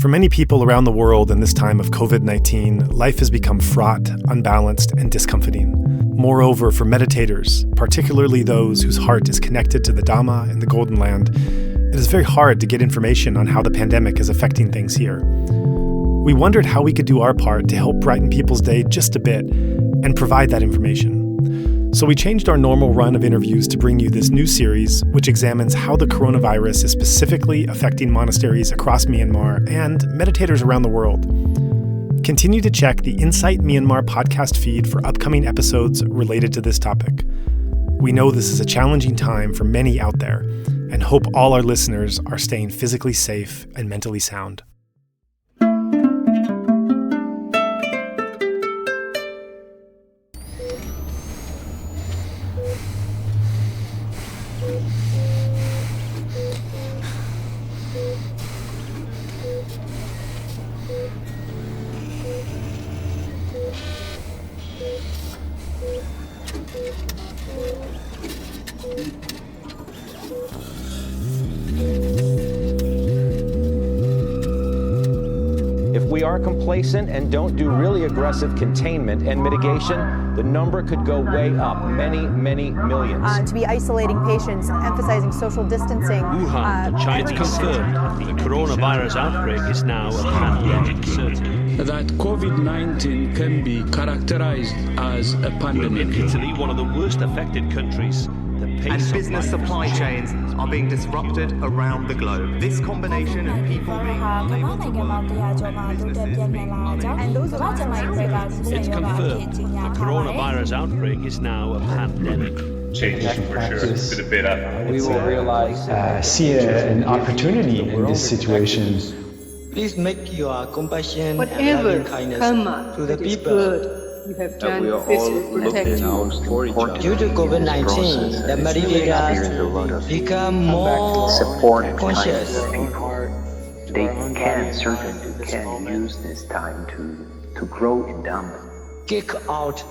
For many people around the world in this time of COVID-19, life has become fraught, unbalanced, and discomforting. Moreover, for meditators, particularly those whose heart is connected to the Dhamma and the Golden Land, it is very hard to get information on how the pandemic is affecting things here. We wondered how we could do our part to help brighten people's day just a bit and provide that information. So we changed our normal run of interviews to bring you this new series, which examines how the coronavirus is specifically affecting monasteries across Myanmar and meditators around the world. Continue to check the Insight Myanmar podcast feed for upcoming episodes related to this topic. We know this is a challenging time for many out there, and hope all our listeners are staying physically safe and mentally sound. If we are complacent and don't do really aggressive containment and mitigation, the number could go way up, many, many millions. To be isolating patients, emphasizing social distancing. Wuhan, China confirmed the coronavirus outbreak is now a pandemic. That COVID-19 can be characterized as a pandemic. In Italy, one of the worst affected countries, the pace and business supply chains are being disrupted around the globe. This combination of people being unable to It's confirmed the coronavirus outbreak is now a pandemic. Change for sure for the better. We will realize see an opportunity in this situation. Please make your compassion and whatever loving kindness karma to the that is people. good you have done we are this all will protect looking you. out for each other. Due to COVID-19, the meditators become more conscious. They can certainly use this time to grow in Dhamma. Kick out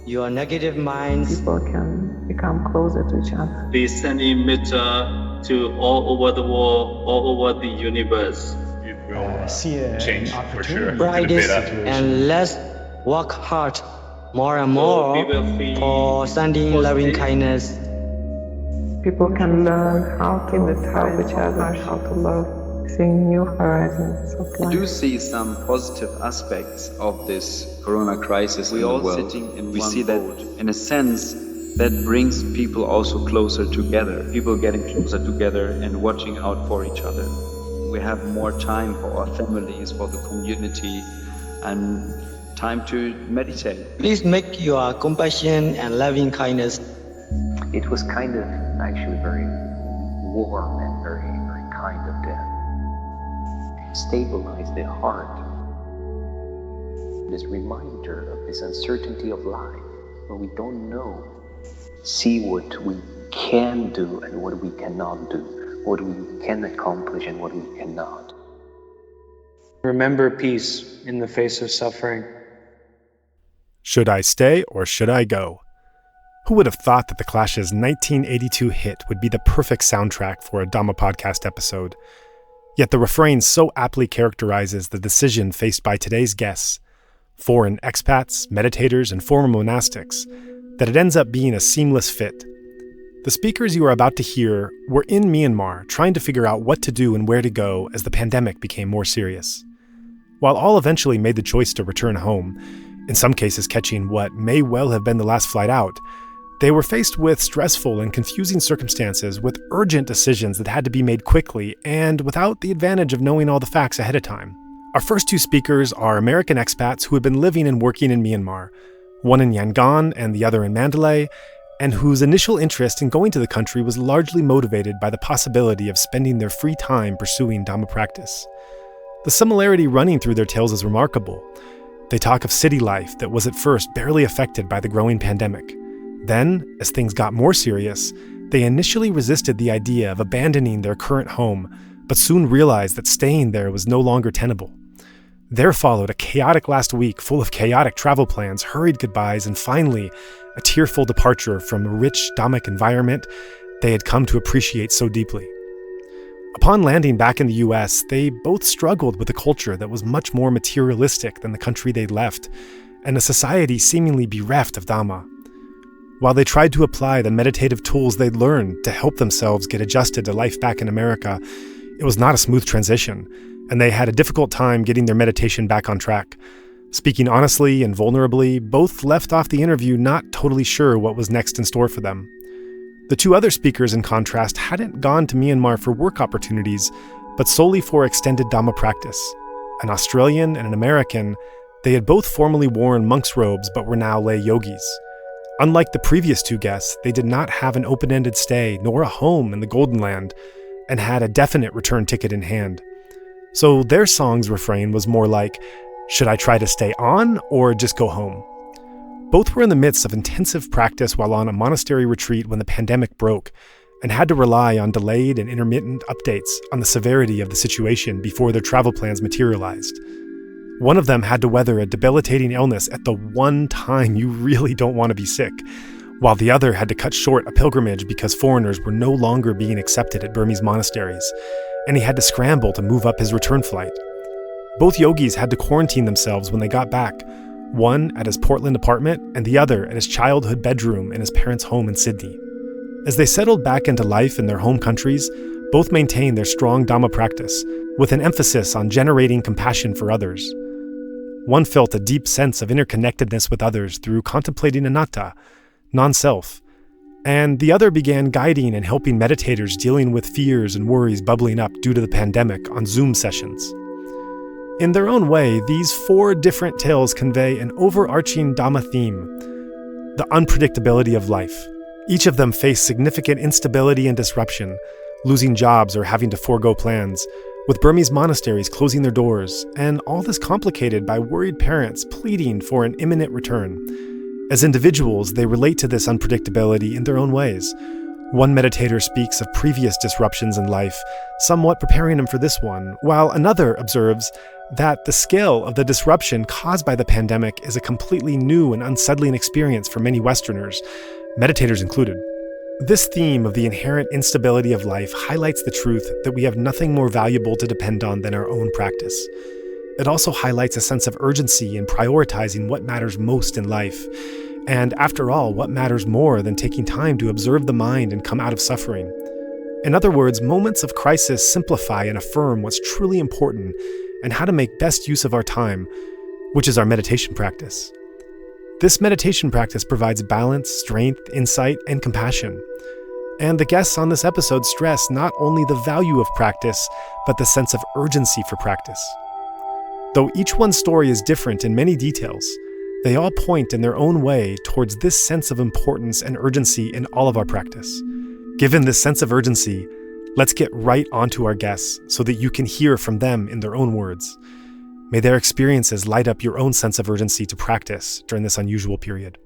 your negative minds. People can become closer to each other. Please send in metta to all over the world, all over the universe. It will change for sure. Practice and let's work hard more and more for sending loving kindness. People can learn how to help each other, how to love, seeing new horizons of life. We do see some positive aspects of this corona crisis in the world. We see that in a sense that brings people also closer together. People getting closer together and watching out for each other. We have more time for our families, for the community, and time to meditate. Please make your compassion and loving kindness. It was kind of actually very warm and very, very kind of them. Stabilize the heart. This reminder of this uncertainty of life, where we don't know. See what we can do and what we cannot do, what we can accomplish and what we cannot. Remember peace in the face of suffering. Should I stay or should I go? Who would have thought that The Clash's 1982 hit would be the perfect soundtrack for a Dhamma podcast episode? Yet the refrain so aptly characterizes the decision faced by today's guests, foreign expats, meditators, and former monastics, that it ends up being a seamless fit. The speakers you are about to hear were in Myanmar trying to figure out what to do and where to go as the pandemic became more serious. While all eventually made the choice to return home, in some cases catching what may well have been the last flight out, they were faced with stressful and confusing circumstances with urgent decisions that had to be made quickly and without the advantage of knowing all the facts ahead of time. Our first two speakers are American expats who had been living and working in Myanmar, one in Yangon and the other in Mandalay, and whose initial interest in going to the country was largely motivated by the possibility of spending their free time pursuing Dhamma practice. The similarity running through their tales is remarkable. They talk of city life that was at first barely affected by the growing pandemic. Then, as things got more serious, they initially resisted the idea of abandoning their current home, but soon realized that staying there was no longer tenable. There followed a chaotic last week full of chaotic travel plans, hurried goodbyes, and finally, a tearful departure from the rich Dhammic environment they had come to appreciate so deeply. Upon landing back in the US, they both struggled with a culture that was much more materialistic than the country they'd left, and a society seemingly bereft of Dhamma. While they tried to apply the meditative tools they'd learned to help themselves get adjusted to life back in America, it was not a smooth transition, and they had a difficult time getting their meditation back on track. Speaking honestly and vulnerably, both left off the interview not totally sure what was next in store for them. The two other speakers, in contrast, hadn't gone to Myanmar for work opportunities, but solely for extended Dhamma practice. An Australian and an American, they had both formerly worn monk's robes but were now lay yogis. Unlike the previous two guests, they did not have an open-ended stay nor a home in the Golden Land, and had a definite return ticket in hand. So their song's refrain was more like, "Should I try to stay on or just go home?" Both were in the midst of intensive practice while on a monastery retreat when the pandemic broke, and had to rely on delayed and intermittent updates on the severity of the situation before their travel plans materialized. One of them had to weather a debilitating illness at the one time you really don't want to be sick, while the other had to cut short a pilgrimage because foreigners were no longer being accepted at Burmese monasteries, and he had to scramble to move up his return flight. Both yogis had to quarantine themselves when they got back, one at his Portland apartment and the other at his childhood bedroom in his parents' home in Sydney. As they settled back into life in their home countries, both maintained their strong Dhamma practice, with an emphasis on generating compassion for others. One felt a deep sense of interconnectedness with others through contemplating anatta, non-self, and the other began guiding and helping meditators dealing with fears and worries bubbling up due to the pandemic on Zoom sessions. In their own way, these four different tales convey an overarching Dhamma theme: the unpredictability of life. Each of them faced significant instability and disruption, losing jobs or having to forego plans, with Burmese monasteries closing their doors, and all this complicated by worried parents pleading for an imminent return. As individuals, they relate to this unpredictability in their own ways. One meditator speaks of previous disruptions in life, somewhat preparing him for this one, while another observes that the scale of the disruption caused by the pandemic is a completely new and unsettling experience for many Westerners, meditators included. This theme of the inherent instability of life highlights the truth that we have nothing more valuable to depend on than our own practice. It also highlights a sense of urgency in prioritizing what matters most in life. And after all, what matters more than taking time to observe the mind and come out of suffering? In other words, moments of crisis simplify and affirm what's truly important and how to make best use of our time, which is our meditation practice. This meditation practice provides balance, strength, insight, and compassion. And the guests on this episode stress not only the value of practice, but the sense of urgency for practice. Though each one's story is different in many details, they all point in their own way towards this sense of importance and urgency in all of our practice. Given this sense of urgency, let's get right onto our guests so that you can hear from them in their own words. May their experiences light up your own sense of urgency to practice during this unusual period.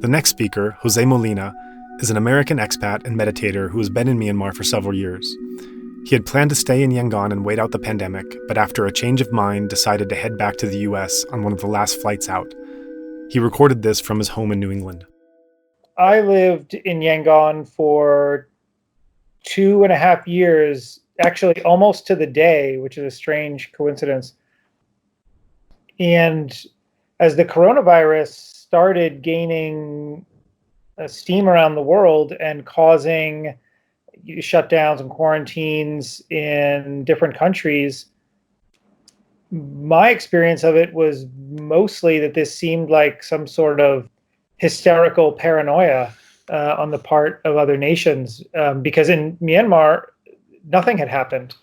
The next speaker, Jose Molina, is an American expat and meditator who has been in Myanmar for several years. He had planned to stay in Yangon and wait out the pandemic, but after a change of mind, decided to head back to the US on one of the last flights out. He recorded this from his home in New England. I lived in Yangon for 2.5 years, actually almost to the day, which is a strange coincidence. And as the coronavirus started gaining steam around the world and causing shutdowns and quarantines in different countries, my experience of it was mostly that this seemed like some sort of hysterical paranoia on the part of other nations, because in Myanmar, nothing had happened.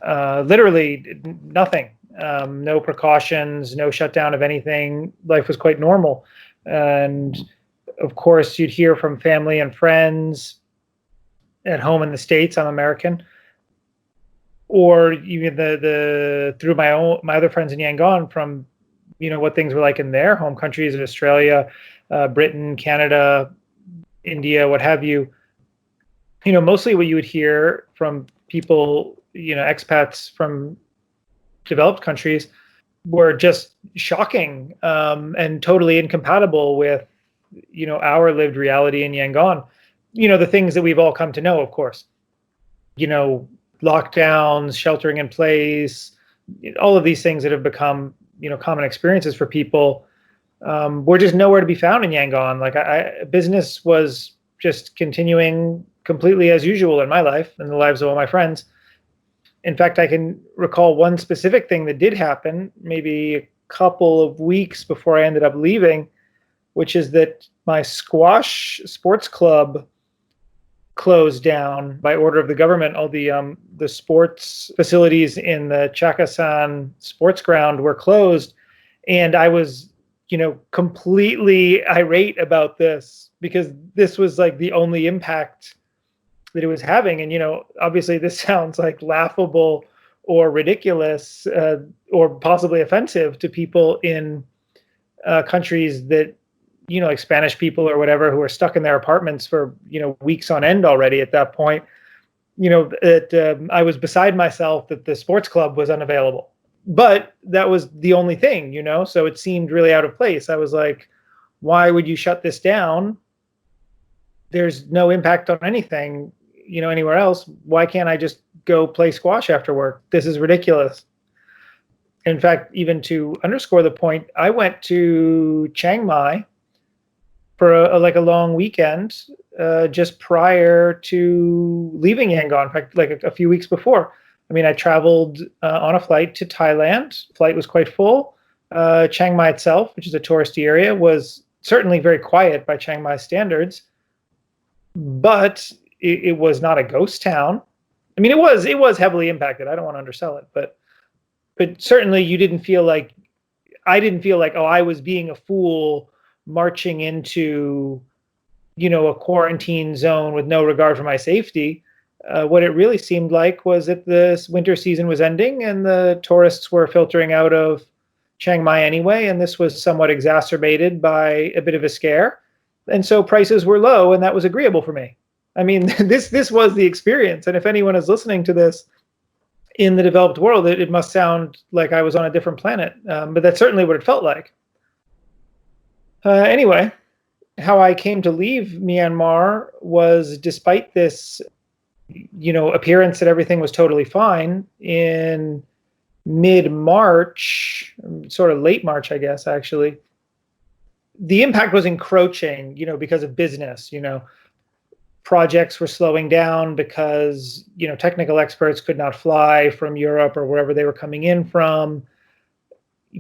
Literally nothing. No precautions, no shutdown of anything. Life was quite normal. And of course, you'd hear from family and friends at home in the States. I'm American. Or even through my other friends in Yangon from, what things were like in their home countries in Australia, Britain, Canada, India, what have you. Mostly what you would hear from people, expats from developed countries were just shocking and totally incompatible with, our lived reality in Yangon. the things that we've all come to know, of course. Lockdowns, sheltering in place, all of these things that have become, common experiences for people, were just nowhere to be found in Yangon. Like business was just continuing completely as usual in my life and the lives of all my friends. In fact, I can recall one specific thing that did happen maybe a couple of weeks before I ended up leaving, which is that my squash sports club closed down by order of the government. All the sports facilities in the Chakasan sports ground were closed. And I was, completely irate about this because this was like the only impact that it was having. And, obviously this sounds like laughable or ridiculous or possibly offensive to people in countries that, like Spanish people or whatever, who are stuck in their apartments for, weeks on end already at that point. I was beside myself that the sports club was unavailable. But that was the only thing, so it seemed really out of place. I was like, why would you shut this down? There's no impact on anything, anywhere else. Why can't I just go play squash after work? This is ridiculous. In fact, even to underscore the point, I went to Chiang Mai for a long weekend just prior to leaving Yangon, in fact, like a few weeks before. I mean, I traveled on a flight to Thailand. The flight was quite full. Chiang Mai itself, which is a touristy area, was certainly very quiet by Chiang Mai standards, but it was not a ghost town. I mean, it was heavily impacted. I don't want to undersell it, but certainly I didn't feel like, oh, I was being a fool marching into, a quarantine zone with no regard for my safety. What it really seemed like was that this winter season was ending and the tourists were filtering out of Chiang Mai anyway, and this was somewhat exacerbated by a bit of a scare. And so prices were low, and that was agreeable for me. I mean, this was the experience. And if anyone is listening to this in the developed world, it must sound like I was on a different planet. But that's certainly what it felt like. Anyway, how I came to leave Myanmar was, despite this appearance that everything was totally fine, in mid-March, sort of late March, I guess, actually, the impact was encroaching, because of business. Projects were slowing down because, technical experts could not fly from Europe or wherever they were coming in from.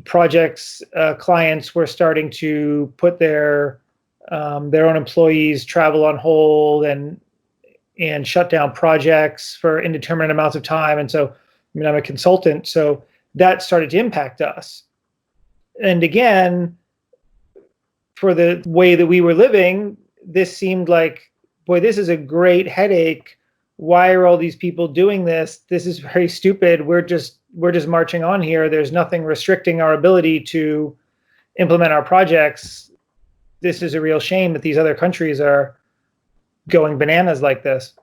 Projects, clients were starting to put their own employees' travel on hold and shut down projects for indeterminate amounts of time. And so, I'm a consultant, so that started to impact us. And again, for the way that we were living, this seemed like, boy, this is a great headache. Why are all these people doing this? This is very stupid. We're just marching on here. There's nothing restricting our ability to implement our projects. This is a real shame that these other countries are going bananas like this.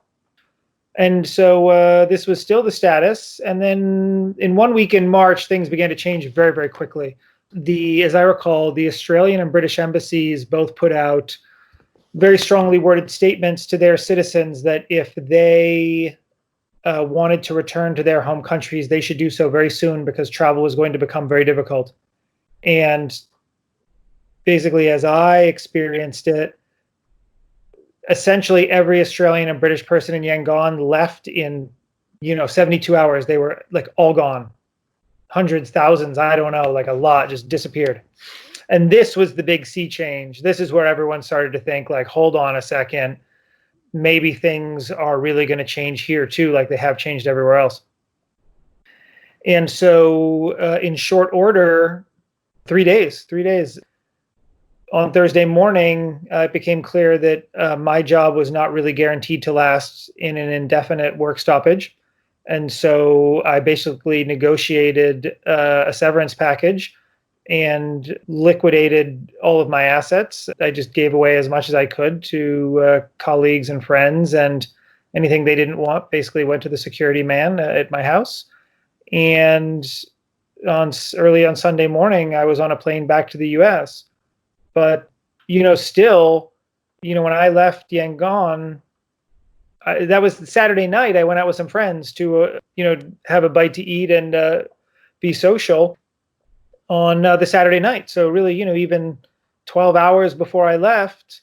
And so this was still the status. And then in 1 week in March, things began to change very, very quickly. As I recall, the Australian and British embassies both put out very strongly worded statements to their citizens that if they wanted to return to their home countries, they should do so very soon because travel was going to become very difficult. And basically, as I experienced it, essentially every Australian and British person in Yangon left in, 72 hours. They were like all gone. Hundreds, thousands, I don't know, like a lot just disappeared. And this was the big sea change. This is where everyone started to think, like, hold on a second, maybe things are really going to change here too, like they have changed everywhere else. And so in short order, 3 days, on Thursday morning, it became clear that my job was not really guaranteed to last in an indefinite work stoppage. And so I basically negotiated a severance package and liquidated all of my assets. I just gave away as much as I could to colleagues and friends, and anything they didn't want basically went to the security man at my house. And early on Sunday morning, I was on a plane back to the US. But, still, when I left Yangon, that was Saturday night. I went out with some friends to, have a bite to eat and be social on the Saturday night. So really, even 12 hours before I left,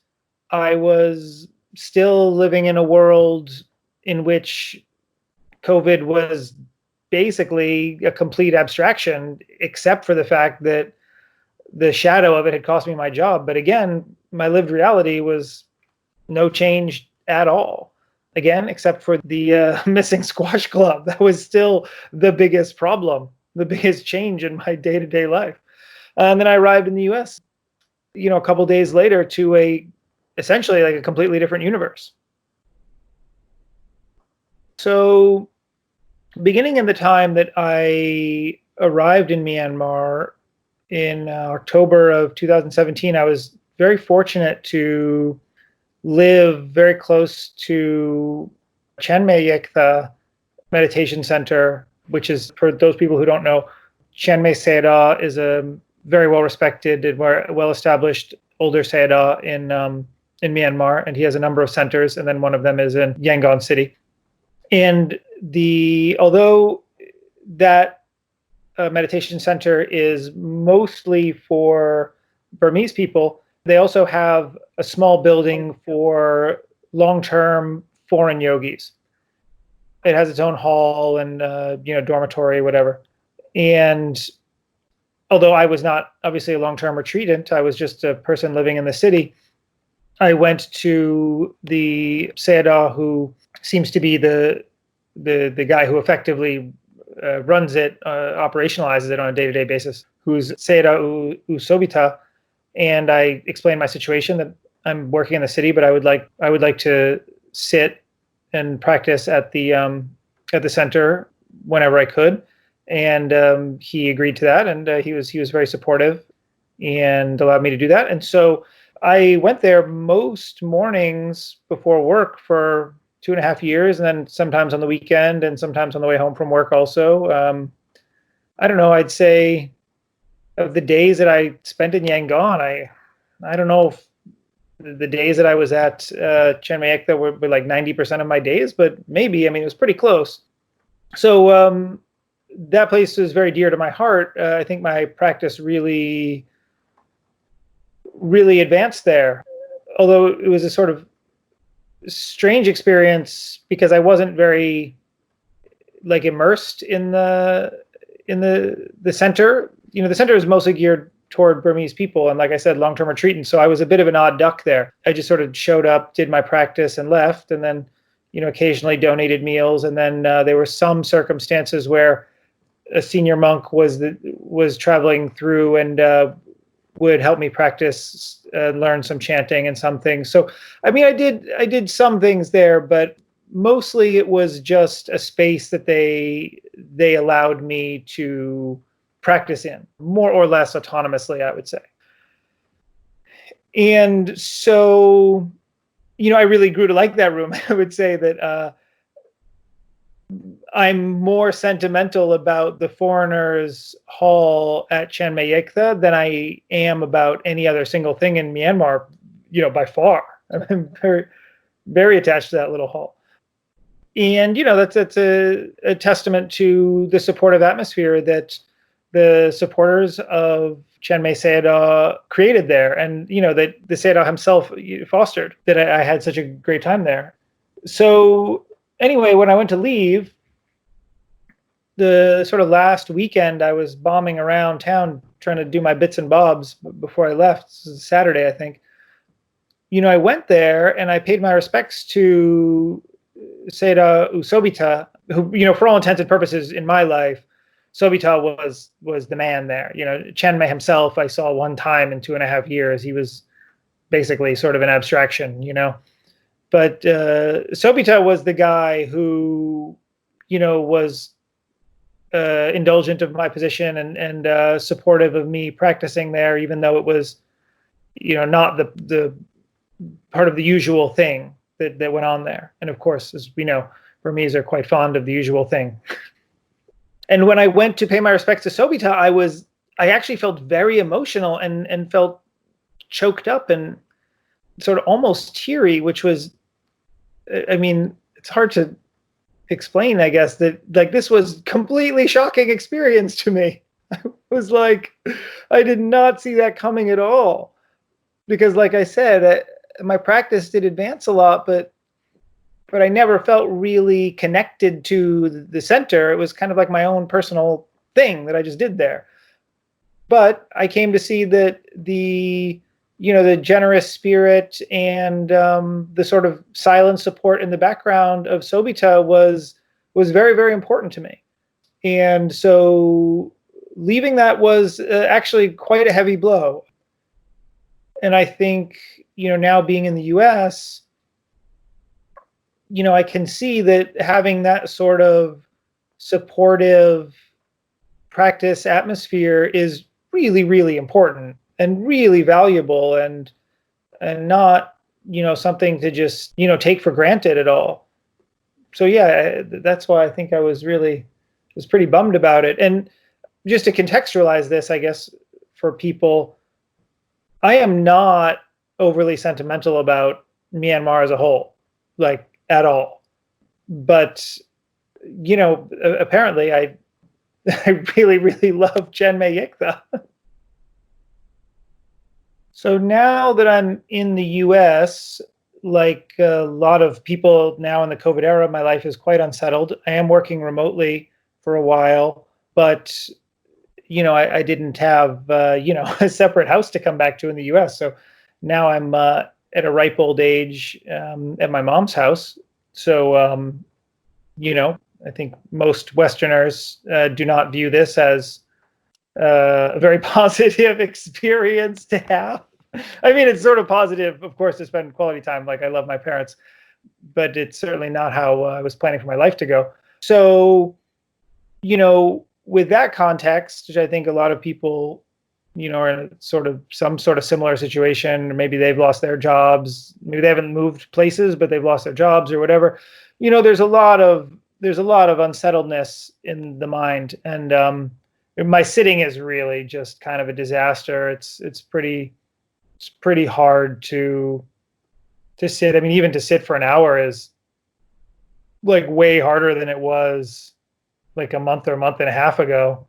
I was still living in a world in which COVID was basically a complete abstraction, except for the fact that the shadow of it had cost me my job. But again, my lived reality was no change at all. Again, except for the missing squash club. That was still the biggest problem, the biggest change in my day-to-day life. And then I arrived in the US, a couple days later to essentially like a completely different universe. So beginning in the time that I arrived in Myanmar in October of 2017, I was very fortunate to live very close to Chan Myay Yeiktha Meditation Center, which is, for those people who don't know, Chan Myay Sayadaw is a very well-respected and well-established older Sayadaw in Myanmar, and he has a number of centers, and then one of them is in Yangon city. And although that meditation center is mostly for Burmese people, they also have a small building for long-term foreign yogis. It has its own hall and dormitory, whatever. And although I was not obviously a long-term retreatant, I was just a person living in the city. I went to the Sayadaw who seems to be the guy who effectively runs it, operationalizes it on a day-to-day basis, who's Sayadaw Usobita. And I explained my situation, that I'm working in the city, but I would like to sit and practice at the center whenever I could. And he agreed to that, and he was very supportive and allowed me to do that. And so I went there most mornings before work for 2.5 years, and then sometimes on the weekend and sometimes on the way home from work also. I don't know, I'd say of the days that I spent in Yangon, I don't know if the days that I was at Chan Myay Yeiktha were like 90% of my days, but maybe, it was pretty close. So that place is very dear to my heart. I think my practice really advanced there, although it was a sort of strange experience because I wasn't very immersed in the center. The center is mostly geared toward Burmese people, and like I said, long-term retreatants. So I was a bit of an odd duck there. I just sort of showed up, did my practice, and left, and then occasionally donated meals. And then there were some circumstances where a senior monk was traveling through and would help me practice, learn some chanting and some things. So I did some things there, but mostly it was just a space that they allowed me to practice in, more or less autonomously, I would say. And so, I really grew to like that room. I would say that I'm more sentimental about the foreigners' hall at Chan Myay Yeiktha than I am about any other single thing in Myanmar, by far. I'm very, very attached to that little hall. And, that's a testament to the supportive atmosphere that the supporters of Chan Myay Sayadaw created there, and that the Sayadaw himself fostered, that I had such a great time there. So anyway, when I went to leave, the sort of last weekend, I was bombing around town trying to do my bits and bobs before I left. This was Saturday, I think. I went there and I paid my respects to Sayadaw Usobita, who, for all intents and purposes in my life, Sobita was the man there. Chan Myay himself, I saw one time in 2.5 years. He was basically sort of an abstraction, But Sobita was the guy who, was indulgent of my position and supportive of me practicing there, even though it was, not the part of the usual thing that went on there. And of course, as we know, Burmese are quite fond of the usual thing. And when I went to pay my respects to Sobita, I actually felt very emotional and felt choked up. And sort of almost teary, which was, I mean, it's hard to explain, I guess, that like this was completely shocking experience to me. I was like, I did not see that coming at all. Because like I said, my practice did advance a lot, but I never felt really connected to the center. It was kind of like my own personal thing that I just did there. But I came to see that the generous spirit and the sort of silent support in the background of Sobita was very, very important to me. And so leaving that was actually quite a heavy blow. And I think, now being in the US, I can see that having that sort of supportive practice atmosphere is really, really important and really valuable, and not, something to just, take for granted at all. So yeah, that's why I think I was pretty bummed about it. And just to contextualize this, I guess, for people, I am not overly sentimental about Myanmar as a whole, like at all. But, apparently I really, really love Chan Myay Yeiktha. So now that I'm in the US, like a lot of people now in the COVID era, my life is quite unsettled. I am working remotely for a while, but I didn't have, a separate house to come back to in the US. So now I'm at a ripe old age at my mom's house. So, I think most Westerners do not view this as a very positive experience to have. I mean, it's sort of positive, of course, to spend quality time. Like, I love my parents, but it's certainly not how I was planning for my life to go. So, with that context, which I think a lot of people, are in some sort of similar situation, or maybe they've lost their jobs, maybe they haven't moved places, but they've lost their jobs or whatever. There's a lot of unsettledness in the mind, and my sitting is really just kind of a disaster. It's pretty hard to sit. I mean, even to sit for an hour is like way harder than it was like a month or a month and a half ago.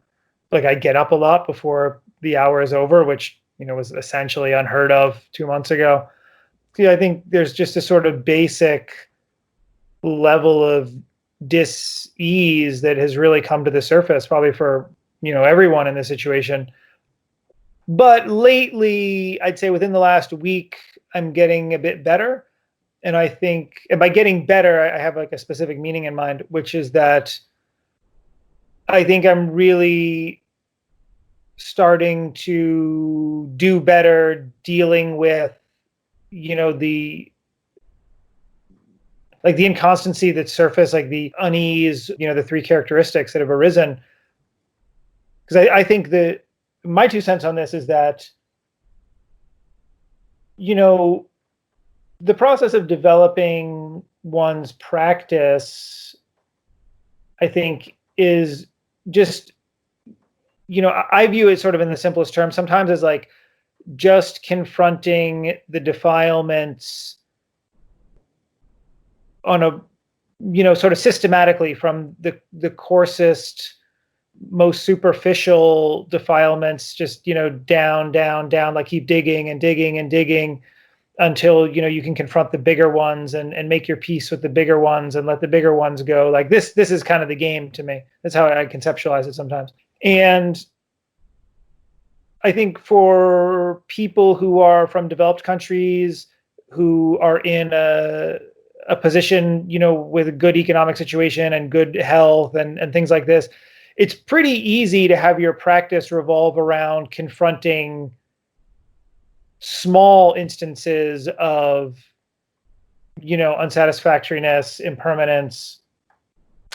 Like, I get up a lot before the hour is over, which, was essentially unheard of 2 months ago. Yeah, I think there's just a sort of basic level of dis-ease that has really come to the surface, probably for, everyone in this situation. But lately, I'd say within the last week, I'm getting a bit better. And I think, and by getting better, I have like a specific meaning in mind, which is that I think I'm really starting to do better dealing with, the inconstancy that surfaced, like the unease, the three characteristics that have arisen. Because I think that my 2 cents on this is that, the process of developing one's practice, I think, is just, I view it sort of in the simplest terms, sometimes as like just confronting the defilements on a, sort of systematically from the coarsest, most superficial defilements, just, down, like keep digging and digging and digging until, you can confront the bigger ones and make your peace with the bigger ones and let the bigger ones go. Like this is kind of the game to me. That's how I conceptualize it sometimes. And I think for people who are from developed countries, who are in a position, with a good economic situation and good health and things like this, it's pretty easy to have your practice revolve around confronting small instances of, unsatisfactoriness, impermanence,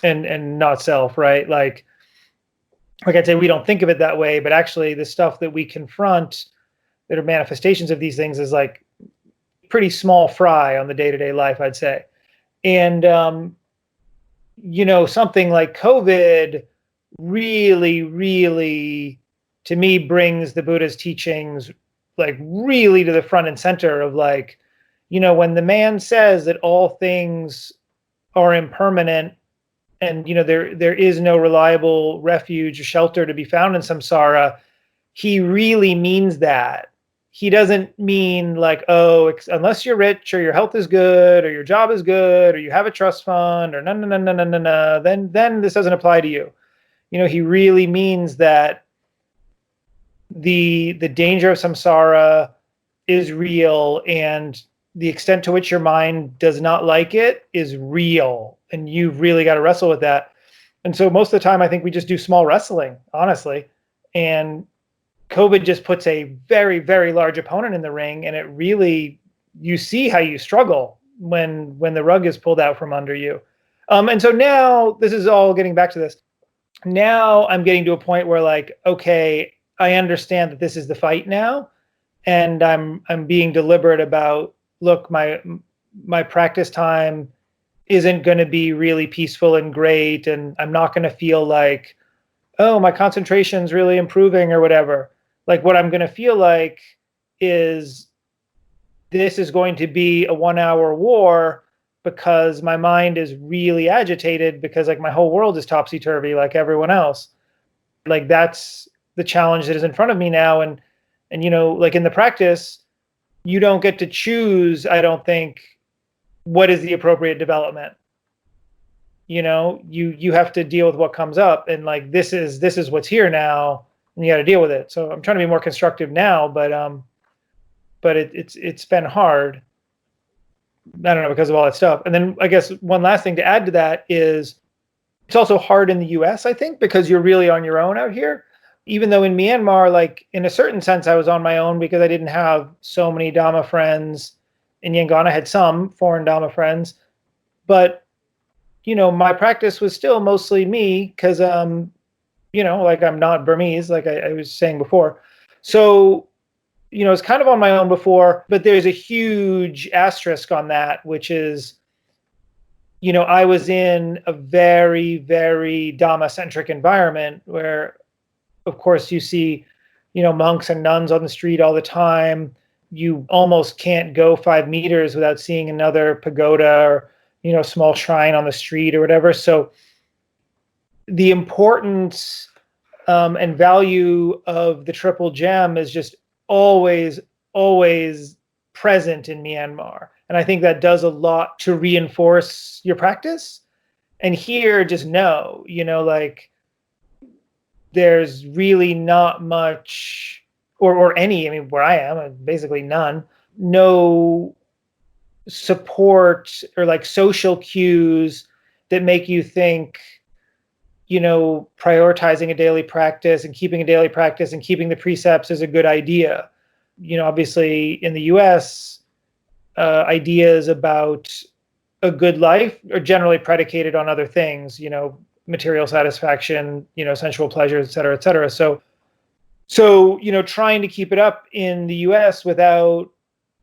and not self, right? Like I'd say we don't think of it that way, but actually the stuff that we confront that are manifestations of these things is like pretty small fry on the day-to-day life, I'd say. And, something like COVID really, really, to me, brings the Buddha's teachings like really to the front and center of like, when the man says that all things are impermanent and, there is no reliable refuge or shelter to be found in samsara, he really means that. He doesn't mean like, unless you're rich or your health is good or your job is good or you have a trust fund or no, then this doesn't apply to you. He really means that the danger of samsara is real, and the extent to which your mind does not like it is real, and you've really got to wrestle with that. And so most of the time, I think we just do small wrestling, honestly. And COVID just puts a very, very large opponent in the ring, and it really, you see how you struggle when the rug is pulled out from under you. And so now, this is all getting back to this. Now I'm getting to a point where like, okay, I understand that this is the fight now, and I'm being deliberate about, look, my practice time isn't going to be really peaceful and great, and I'm not going to feel like, oh, my concentration's really improving or whatever. Like, what I'm going to feel like is this is going to be a 1-hour war because my mind is really agitated because like my whole world is topsy-turvy like everyone else. Like, that's the challenge that is in front of me now. And like in the practice, you don't get to choose, I don't think, what is the appropriate development. You have to deal with what comes up, and like this is what's here now, and you got to deal with it. So I'm trying to be more constructive now, but it's been hard. I don't know, because of all that stuff. And then I guess one last thing to add to that is it's also hard in the US, I think, because you're really on your own out here. Even though in Myanmar, like in a certain sense, I was on my own because I didn't have so many Dhamma friends. In Yangon, I had some foreign Dhamma friends, but my practice was still mostly me because, like I'm not Burmese, like I was saying before. So, it's kind of on my own before, but there's a huge asterisk on that, which is, I was in a very, very Dhamma-centric environment where, of course, you see, monks and nuns on the street all the time. You almost can't go 5 meters without seeing another pagoda or, small shrine on the street or whatever. So the importance and value of the Triple Gem is just always, always present in Myanmar. And I think that does a lot to reinforce your practice. And here, just know, like there's really not much or any, where I am, basically none, no support or like social cues that make you think, prioritizing a daily practice and keeping a daily practice and keeping the precepts is a good idea. Obviously in the US, ideas about a good life are generally predicated on other things, material satisfaction, sensual pleasures, et cetera, et cetera. So, trying to keep it up in the US without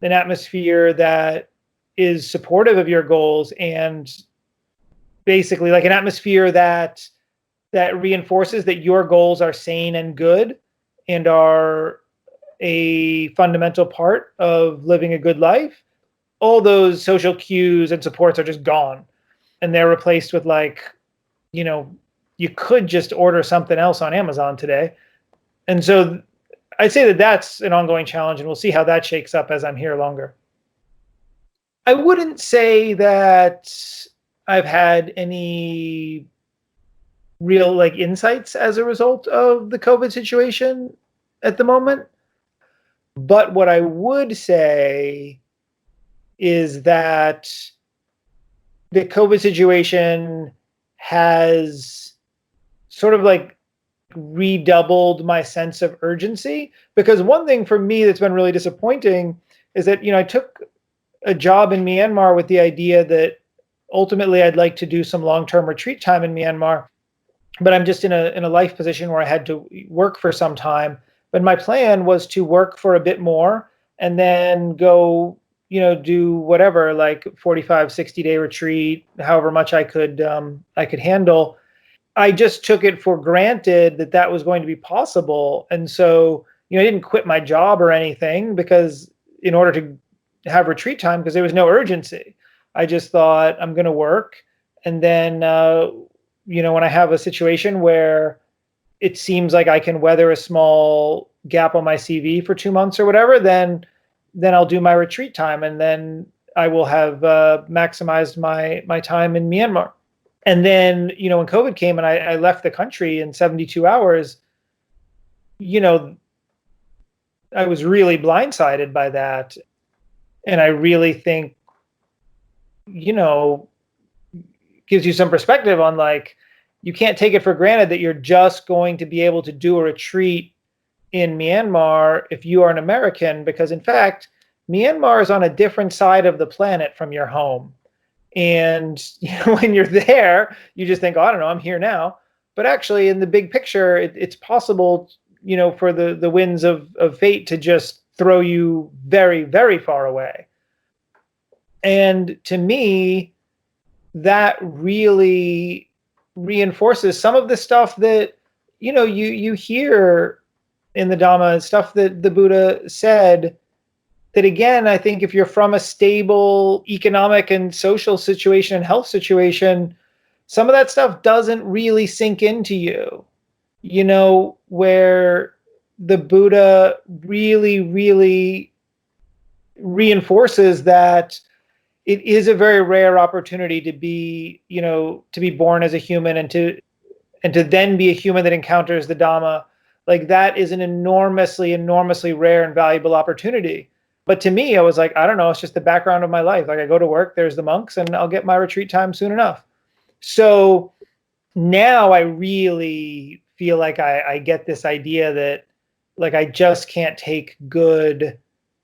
an atmosphere that is supportive of your goals, and basically like an atmosphere that reinforces that your goals are sane and good and are a fundamental part of living a good life, all those social cues and supports are just gone. And they're replaced with like, you could just order something else on Amazon today. And so I'd say that that's an ongoing challenge, and we'll see how that shakes up as I'm here longer. I wouldn't say that I've had any real like insights as a result of the COVID situation at the moment. But what I would say is that the COVID situation has sort of like redoubled my sense of urgency. Because one thing for me that's been really disappointing is that, I took a job in Myanmar with the idea that ultimately I'd like to do some long-term retreat time in Myanmar, but I'm just in a life position where I had to work for some time. But my plan was to work for a bit more and then go, do whatever, like 45, 60-day retreat, however much I could handle. I just took it for granted that that was going to be possible. And so, I didn't quit my job or anything, because in order to have retreat time because there was no urgency. I just thought I'm going to work. And then, when I have a situation where it seems like I can weather a small gap on my CV for 2 months or whatever, then I'll do my retreat time. And then I will have maximized my time in Myanmar. And then, when COVID came and I left the country in 72 hours, I was really blindsided by that. And I really think, gives you some perspective on like, you can't take it for granted that you're just going to be able to do a retreat in Myanmar if you are an American, because in fact, Myanmar is on a different side of the planet from your home. And when you're there, you just think, oh, I don't know, I'm here now. But actually, in the big picture, it's possible, for the winds of fate to just throw you very, very far away. And to me, that really reinforces some of the stuff that, you hear in the Dhamma, stuff that the Buddha said, that again, I think if you're from a stable economic and social situation and health situation, some of that stuff doesn't really sink into you, where the Buddha really, really reinforces that it is a very rare opportunity to be, to be born as a human and to then be a human that encounters the Dhamma. Like that is an enormously, enormously rare and valuable opportunity. But to me, I was like, I don't know, it's just the background of my life. Like I go to work, there's the monks, and I'll get my retreat time soon enough. So now I really feel like I get this idea that like I just can't take good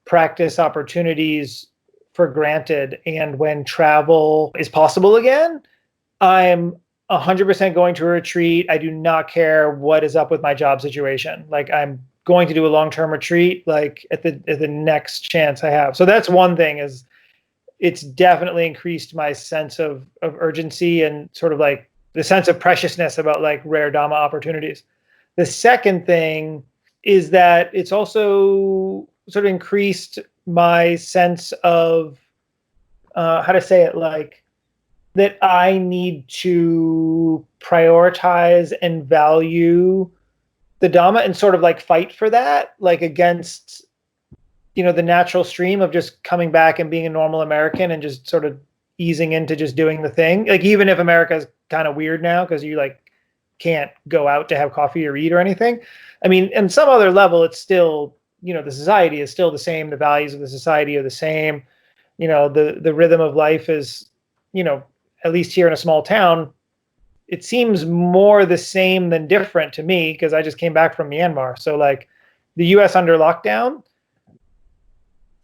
practice opportunities for granted. And when travel is possible again, I'm 100% going to a retreat. I do not care what is up with my job situation. Like I'm going to do a long-term retreat like at the next chance I have. So that's one thing, is it's definitely increased my sense of urgency and sort of like the sense of preciousness about like rare Dhamma opportunities. The second thing is that it's also sort of increased my sense of how to say it, like that I need to prioritize and value the Dhamma and sort of like fight for that, like against, the natural stream of just coming back and being a normal American and just sort of easing into just doing the thing. Like even if America is kind of weird now because you like can't go out to have coffee or eat or anything. I mean, in some other level, it's still, the society is still the same. The values of the society are the same. The rhythm of life is, at least here in a small town, it seems more the same than different to me because I just came back from Myanmar. So like the US under lockdown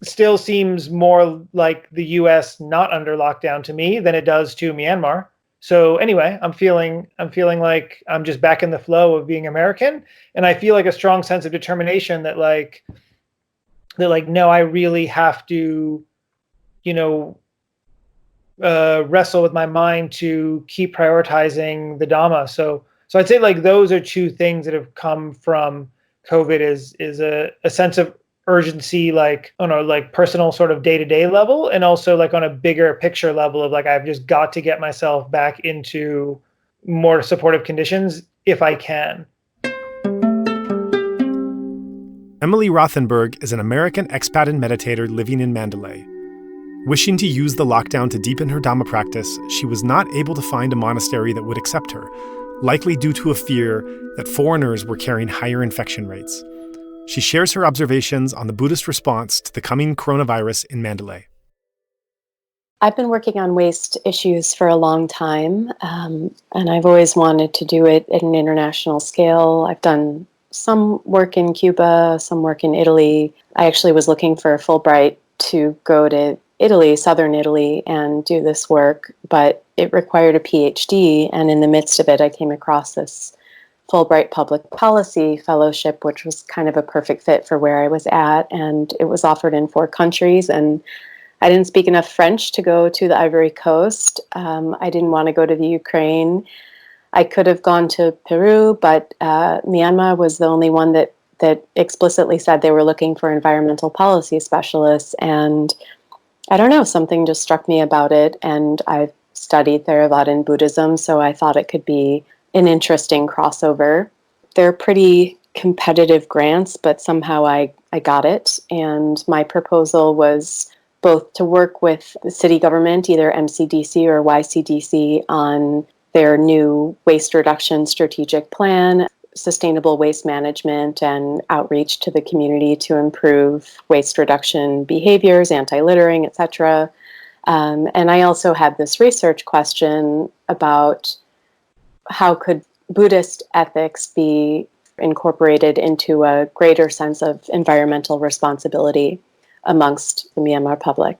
still seems more like the US not under lockdown to me than it does to Myanmar. So anyway, I'm feeling like I'm just back in the flow of being American. And I feel like a strong sense of determination that no, I really have to, wrestle with my mind to keep prioritizing the Dhamma. So I'd say like those are two things that have come from COVID is a sense of urgency, like on a like personal sort of day-to-day level, and also like on a bigger picture level of like I've just got to get myself back into more supportive conditions if I can. Emily Rothenberg is an American expat and meditator living in Mandalay. Wishing to use the lockdown to deepen her Dhamma practice, she was not able to find a monastery that would accept her, likely due to a fear that foreigners were carrying higher infection rates. She shares her observations on the Buddhist response to the coming coronavirus in Mandalay. I've been working on waste issues for a long time, and I've always wanted to do it at an international scale. I've done some work in Cuba, some work in Italy. I actually was looking for a Fulbright to go to Italy, southern Italy, and do this work, but it required a PhD, and in the midst of it, I came across this Fulbright Public Policy Fellowship, which was kind of a perfect fit for where I was at, and it was offered in 4 countries, and I didn't speak enough French to go to the Ivory Coast. I didn't want to go to the Ukraine. I could have gone to Peru, but Myanmar was the only one that explicitly said they were looking for environmental policy specialists, and I don't know, something just struck me about it, and I've studied Theravadan Buddhism, so I thought it could be an interesting crossover. They're pretty competitive grants, but somehow I got it, and my proposal was both to work with the city government, either MCDC or YCDC, on their new waste reduction strategic plan, sustainable waste management, and outreach to the community to improve waste reduction behaviors, anti-littering, etc. And I also had this research question about how could Buddhist ethics be incorporated into a greater sense of environmental responsibility amongst the Myanmar public.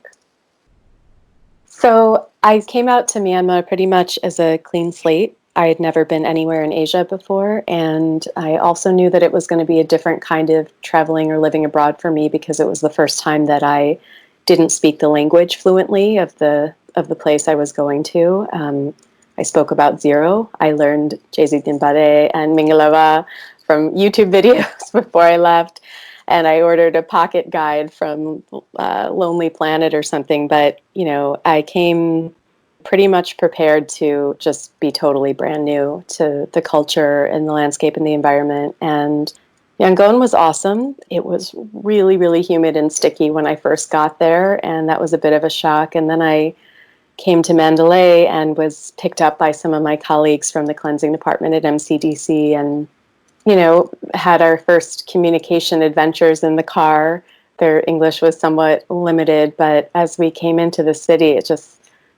So I came out to Myanmar pretty much as a clean slate. I had never been anywhere in Asia before, and I also knew that it was going to be a different kind of traveling or living abroad for me because it was the first time that I didn't speak the language fluently of the place I was going to. I spoke about zero. I learned Jesu Dimbare and Mingalawa from YouTube videos before I left, and I ordered a pocket guide from Lonely Planet or something. But, you know, I came pretty much prepared to just be totally brand new to the culture and the landscape and the environment. And Yangon was awesome. It was really, really humid and sticky when I first got there, and that was a bit of a shock. And then I came to Mandalay and was picked up by some of my colleagues from the cleansing department at MCDC, and, you know, had our first communication adventures in the car. Their English was somewhat limited, but as we came into the city,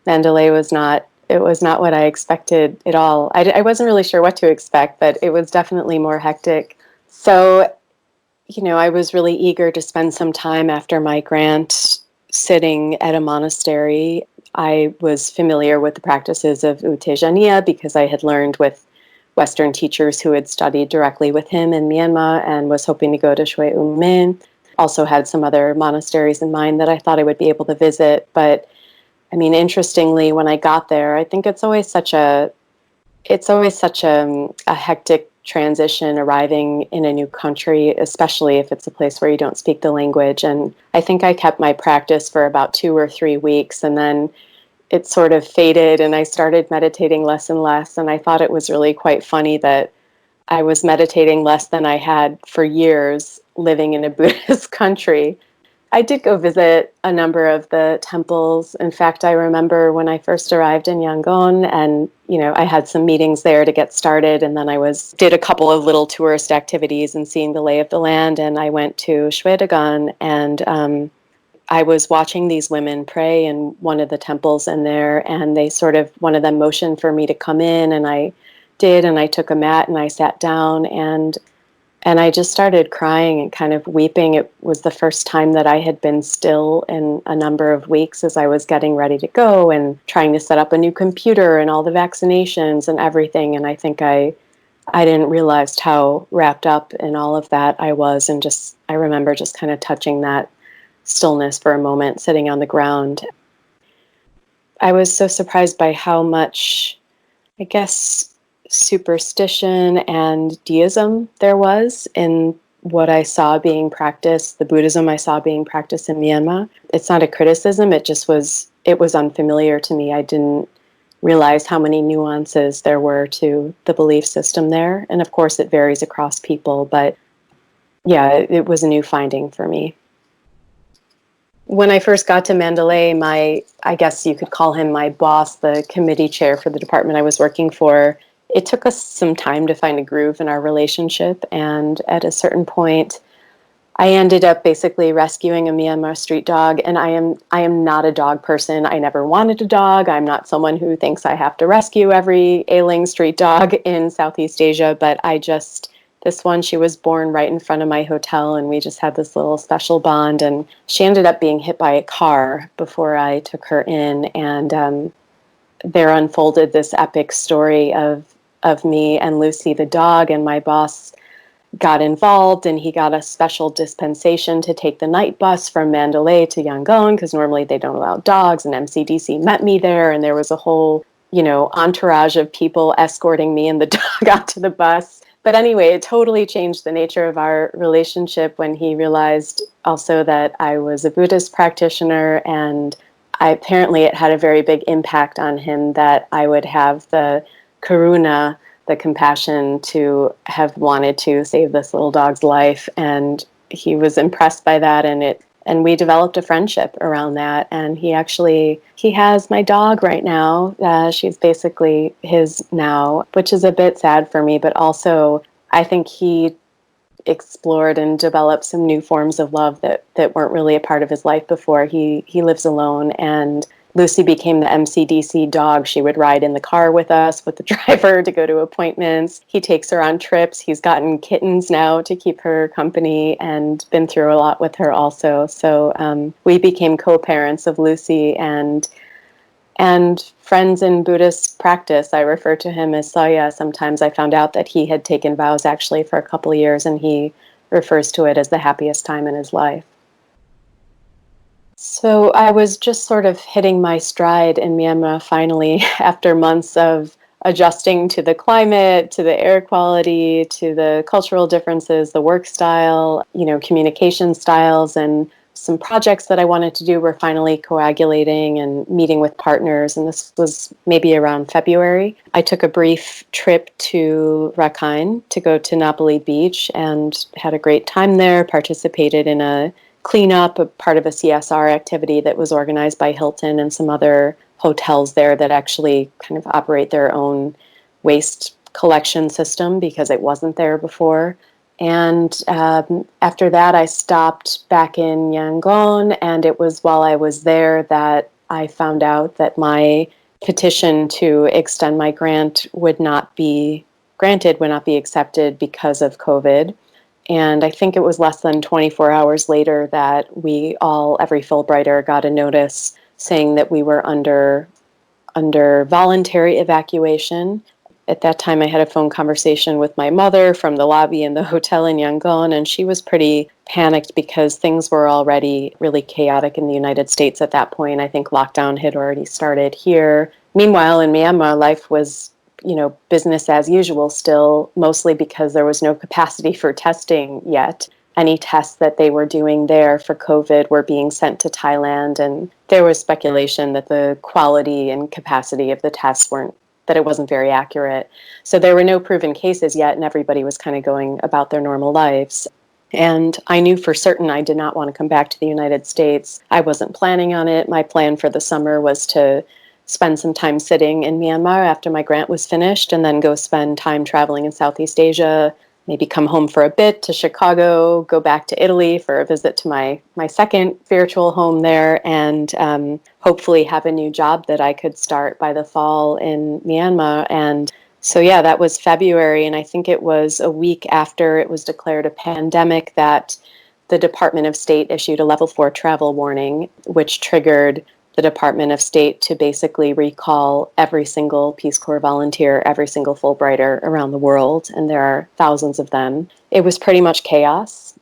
Mandalay was not what I expected at all. I wasn't really sure what to expect, but it was definitely more hectic. So, you know, I was really eager to spend some time after my grant sitting at a monastery. I was familiar with the practices of U Tejaniya because I had learned with Western teachers who had studied directly with him in Myanmar, and was hoping to go to Shwe Um Min. Also had some other monasteries in mind that I thought I would be able to visit. But I mean, interestingly, when I got there, I think it's always such a hectic transition arriving in a new country, especially if it's a place where you don't speak the language. And I think I kept my practice for about 2 or 3 weeks, and then it sort of faded, and I started meditating less and less. And I thought it was really quite funny that I was meditating less than I had for years living in a Buddhist country. I did go visit a number of the temples. In fact, I remember when I first arrived in Yangon, and, you know, I had some meetings there to get started, and then I did a couple of little tourist activities and seeing the lay of the land, and I went to Shwedagon, and I was watching these women pray in one of the temples in there, and one of them motioned for me to come in, and I did, and I took a mat and I sat down, and I just started crying and kind of weeping. It was the first time that I had been still in a number of weeks as I was getting ready to go and trying to set up a new computer and all the vaccinations and everything. And I think I didn't realize how wrapped up in all of that I was. And I remember just kind of touching that stillness for a moment, sitting on the ground. I was so surprised by how much, I guess, superstition and deism there was in what I saw being practiced, the Buddhism I saw being practiced in Myanmar. It's not a criticism, it was unfamiliar to me. I didn't realize how many nuances there were to the belief system there. And of course it varies across people, but yeah, it was a new finding for me. When I first got to Mandalay, I guess you could call him my boss, the committee chair for the department I was working for, it took us some time to find a groove in our relationship, and at a certain point, I ended up basically rescuing a Myanmar street dog, and I am not a dog person. I never wanted a dog. I'm not someone who thinks I have to rescue every ailing street dog in Southeast Asia, but this one, she was born right in front of my hotel, and we just had this little special bond, and she ended up being hit by a car before I took her in, and there unfolded this epic story of me and Lucy the dog, and my boss got involved, and he got a special dispensation to take the night bus from Mandalay to Yangon, because normally they don't allow dogs, and MCDC met me there, and there was a whole, entourage of people escorting me and the dog onto the bus. But anyway, it totally changed the nature of our relationship when he realized also that I was a Buddhist practitioner, and apparently it had a very big impact on him that I would have the karuna, the compassion, to have wanted to save this little dog's life. And he was impressed by that, and we developed a friendship around that. And he has my dog right now. She's basically his now, which is a bit sad for me, but also I think he explored and developed some new forms of love that weren't really a part of his life before. He lives alone, and Lucy became the MCDC dog. She would ride in the car with us, with the driver, to go to appointments. He takes her on trips. He's gotten kittens now to keep her company, and been through a lot with her also. So we became co-parents of Lucy and friends in Buddhist practice. I refer to him as Saya. Sometimes I found out that he had taken vows actually for a couple of years, and he refers to it as the happiest time in his life. So I was just sort of hitting my stride in Myanmar finally, after months of adjusting to the climate, to the air quality, to the cultural differences, the work style, communication styles, and some projects that I wanted to do were finally coagulating and meeting with partners. And this was maybe around February. I took a brief trip to Rakhine to go to Napoli Beach and had a great time there, participated in a cleanup, a part of a CSR activity that was organized by Hilton and some other hotels there that actually kind of operate their own waste collection system because it wasn't there before. And after that, I stopped back in Yangon, and it was while I was there that I found out that my petition to extend my grant would not be granted, would not be accepted because of COVID. And I think it was less than 24 hours later that every Fulbrighter got a notice saying that we were under voluntary evacuation. At that time, I had a phone conversation with my mother from the lobby in the hotel in Yangon, and she was pretty panicked because things were already really chaotic in the United States at that point. I think lockdown had already started here. Meanwhile, in Myanmar, life was business as usual still, mostly because there was no capacity for testing yet. Any tests that they were doing there for COVID were being sent to Thailand, and there was speculation that the quality and capacity of the tests that it wasn't very accurate. So there were no proven cases yet, and everybody was kind of going about their normal lives. And I knew for certain I did not want to come back to the United States. I wasn't planning on it. My plan for the summer was to spend some time sitting in Myanmar after my grant was finished, and then go spend time traveling in Southeast Asia, maybe come home for a bit to Chicago, go back to Italy for a visit to my second spiritual home there, and hopefully have a new job that I could start by the fall in Myanmar. And so, yeah, that was February, and I think it was a week after it was declared a pandemic that the Department of State issued a level 4 travel warning, which triggered the Department of State to basically recall every single Peace Corps volunteer, every single Fulbrighter around the world, and there are thousands of them. It was pretty much chaos.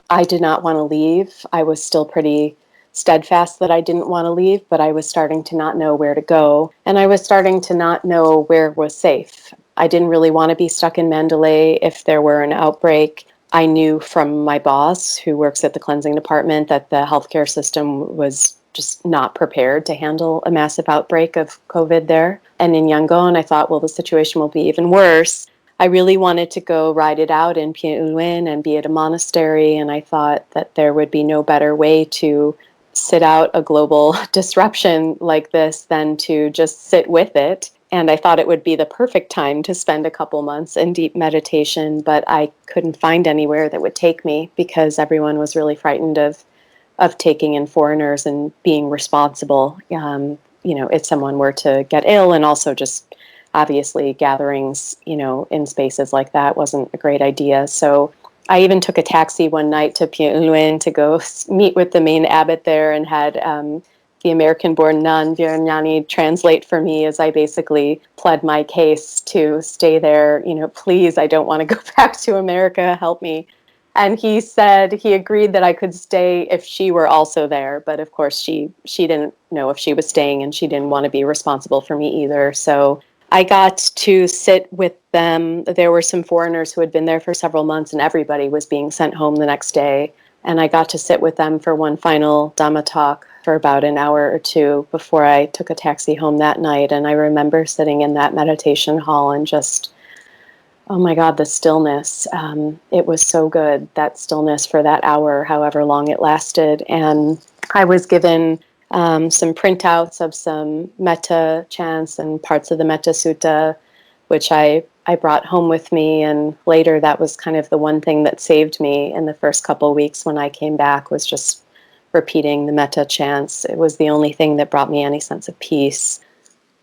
I did not want to leave. I was still pretty steadfast that I didn't want to leave, but I was starting to not know where to go, and I was starting to not know where was safe. I didn't really want to be stuck in Mandalay if there were an outbreak. I knew from my boss, who works at the cleansing department, that the healthcare system was just not prepared to handle a massive outbreak of COVID there. And in Yangon, I thought, well, the situation will be even worse. I really wanted to go ride it out in Pyongyang and be at a monastery, and I thought that there would be no better way to sit out a global disruption like this than to just sit with it. And I thought it would be the perfect time to spend a couple months in deep meditation, but I couldn't find anywhere that would take me because everyone was really frightened of taking in foreigners and being responsible, if someone were to get ill, and also just obviously gatherings, in spaces like that wasn't a great idea. So I even took a taxi one night to Pyongyang to go meet with the main abbot there, and had the American-born nun Viranyani translate for me as I basically pled my case to stay there. Please, I don't want to go back to America. Help me. And he said he agreed that I could stay if she were also there. But of course, she didn't know if she was staying, and she didn't want to be responsible for me either. So I got to sit with them. There were some foreigners who had been there for several months, and everybody was being sent home the next day. And I got to sit with them for one final Dhamma talk for about an hour or two before I took a taxi home that night. And I remember sitting in that meditation hall and just, oh my God, the stillness. It was so good, that stillness for that hour, however long it lasted. And I was given some printouts of some metta chants and parts of the Metta Sutta, which I brought home with me. And later that was kind of the one thing that saved me in the first couple of weeks when I came back, was just repeating the metta chants. It was the only thing that brought me any sense of peace.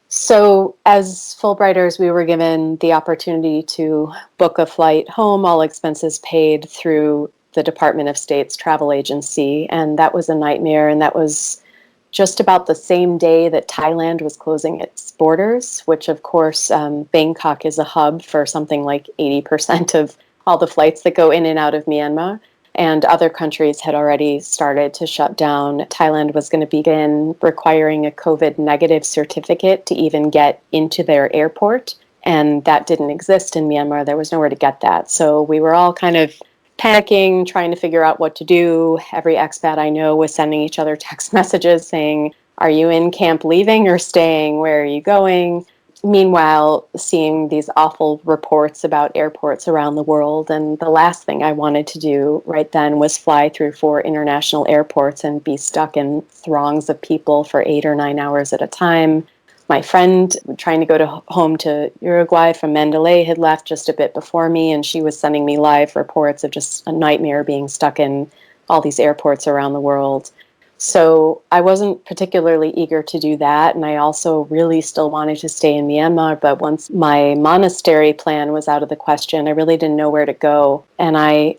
So as Fulbrighters, we were given the opportunity to book a flight home, all expenses paid, through the Department of State's travel agency. And that was a nightmare. And that was just about the same day that Thailand was closing its borders, which of course, Bangkok is a hub for something like 80% of all the flights that go in and out of Myanmar. And other countries had already started to shut down. Thailand was going to begin requiring a COVID negative certificate to even get into their airport. And that didn't exist in Myanmar. There was nowhere to get that. So we were all kind of panicking, trying to figure out what to do. Every expat I know was sending each other text messages saying, are you in camp leaving or staying? Where are you going? Meanwhile, seeing these awful reports about airports around the world. And the last thing I wanted to do right then was fly through 4 international airports and be stuck in throngs of people for 8 or 9 hours at a time. My friend trying to go home to Uruguay from Mandalay had left just a bit before me, and she was sending me live reports of just a nightmare being stuck in all these airports around the world. So I wasn't particularly eager to do that, and I also really still wanted to stay in Myanmar, but once my monastery plan was out of the question, I really didn't know where to go. And I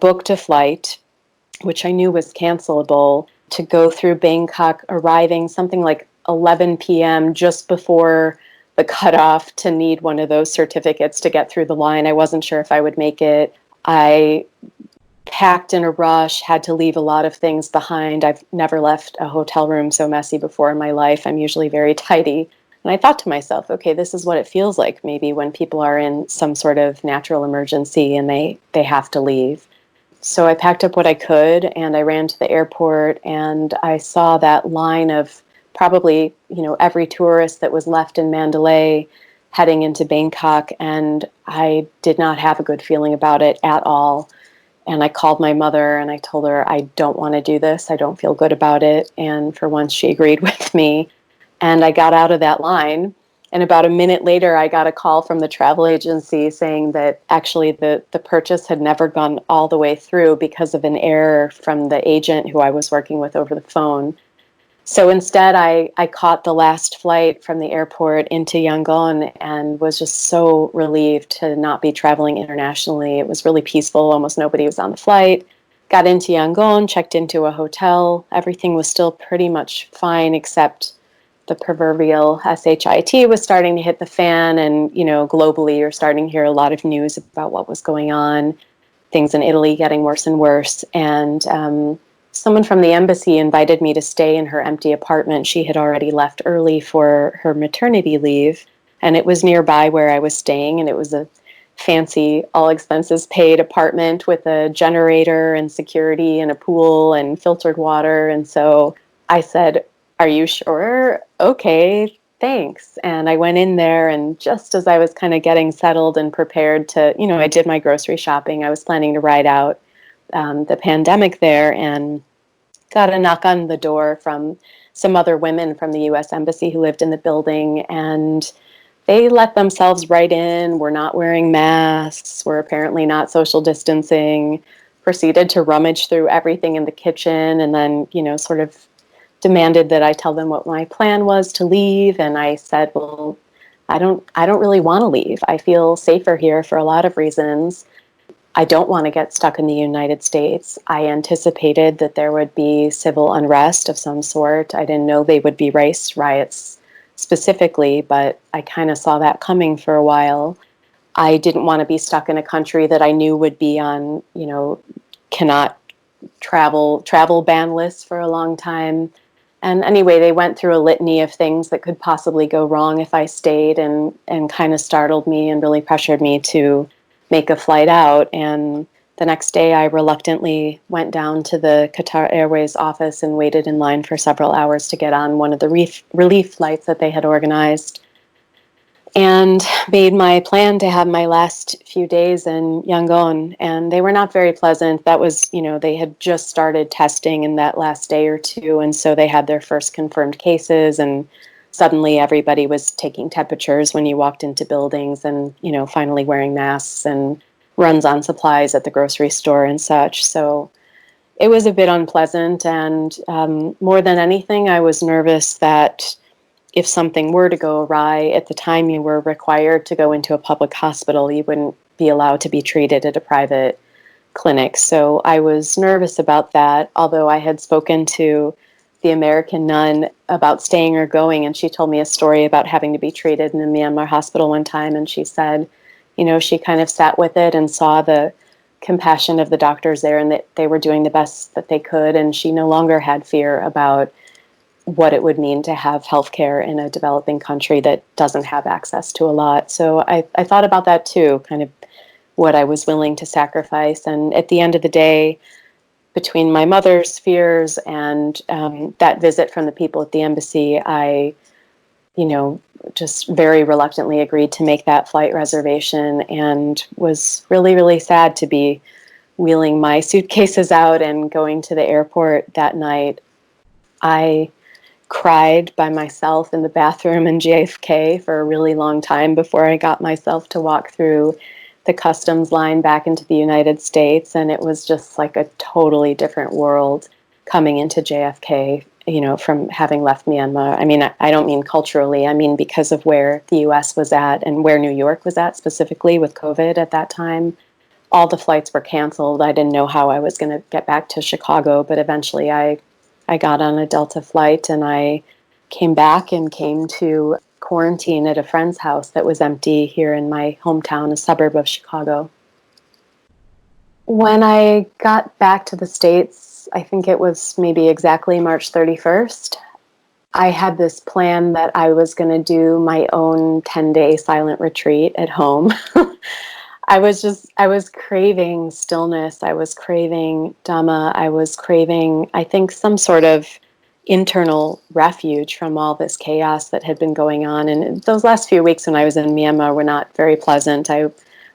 booked a flight, which I knew was cancelable, to go through Bangkok, arriving something like 11 p.m. just before the cutoff to need one of those certificates to get through the line. I wasn't sure if I would make it. I packed in a rush, had to leave a lot of things behind. I've never left a hotel room so messy before in my life. I'm usually very tidy. And I thought to myself, okay, this is what it feels like maybe when people are in some sort of natural emergency and they have to leave. So I packed up what I could and I ran to the airport, and I saw that line of probably, every tourist that was left in Mandalay heading into Bangkok, and I did not have a good feeling about it at all. And I called my mother and I told her, I don't want to do this. I don't feel good about it. And for once, she agreed with me. And I got out of that line. And about a minute later, I got a call from the travel agency saying that actually the purchase had never gone all the way through because of an error from the agent who I was working with over the phone. So instead, I caught the last flight from the airport into Yangon and was just so relieved to not be traveling internationally. It was really peaceful. Almost nobody was on the flight. Got into Yangon, checked into a hotel. Everything was still pretty much fine, except the proverbial SHIT was starting to hit the fan. And, globally, you're starting to hear a lot of news about what was going on. Things in Italy getting worse and worse. And someone from the embassy invited me to stay in her empty apartment. She had already left early for her maternity leave, and it was nearby where I was staying, and it was a fancy, all expenses paid apartment with a generator and security and a pool and filtered water. And so I said, are you sure? Okay, thanks. And I went in there, and just as I was kind of getting settled and prepared to, I did my grocery shopping. I was planning to ride out the pandemic there, and got a knock on the door from some other women from the U.S. Embassy who lived in the building, and they let themselves right in, were not wearing masks, were apparently not social distancing, proceeded to rummage through everything in the kitchen, and then, sort of demanded that I tell them what my plan was to leave. And I said, well, I don't really want to leave. I feel safer here for a lot of reasons. I don't want to get stuck in the United States. I anticipated that there would be civil unrest of some sort. I didn't know they would be race riots specifically, but I kind of saw that coming for a while. I didn't want to be stuck in a country that I knew would be on, cannot travel ban lists for a long time. And anyway, they went through a litany of things that could possibly go wrong if I stayed, and kind of startled me and really pressured me to make a flight out. And the next day I reluctantly went down to the Qatar Airways office and waited in line for several hours to get on one of the relief flights that they had organized, and made my plan to have my last few days in Yangon. And they were not very pleasant. That was, they had just started testing in that last day or two, and so they had their first confirmed cases, and suddenly everybody was taking temperatures when you walked into buildings, and, finally wearing masks, and runs on supplies at the grocery store and such. So it was a bit unpleasant, and more than anything, I was nervous that if something were to go awry, at the time you were required to go into a public hospital, you wouldn't be allowed to be treated at a private clinic. So I was nervous about that, although I had spoken to the American nun about staying or going, and she told me a story about having to be treated in a Myanmar hospital one time, and she said, she kind of sat with it and saw the compassion of the doctors there, and that they were doing the best that they could, and she no longer had fear about what it would mean to have healthcare in a developing country that doesn't have access to a lot. So I thought about that too, kind of what I was willing to sacrifice. And at the end of the day, between my mother's fears and that visit from the people at the embassy, I, just very reluctantly agreed to make that flight reservation, and was really, really sad to be wheeling my suitcases out and going to the airport that night. I cried by myself in the bathroom in JFK for a really long time before I got myself to walk through the customs line back into the United States. And it was just like a totally different world coming into JFK, from having left Myanmar. I mean, I don't mean culturally, I mean because of where the US was at and where New York was at specifically with COVID at that time. All the flights were canceled. I didn't know how I was going to get back to Chicago, but eventually I got on a Delta flight, and I came back and came to quarantine at a friend's house that was empty here in my hometown, a suburb of Chicago. When I got back to the States, I think it was maybe exactly March 31st, I had this plan that I was going to do my own 10-day silent retreat at home. I was craving stillness. I was craving Dhamma. I was craving, I think, some sort of internal refuge from all this chaos that had been going on. And those last few weeks when I was in Myanmar were not very pleasant. I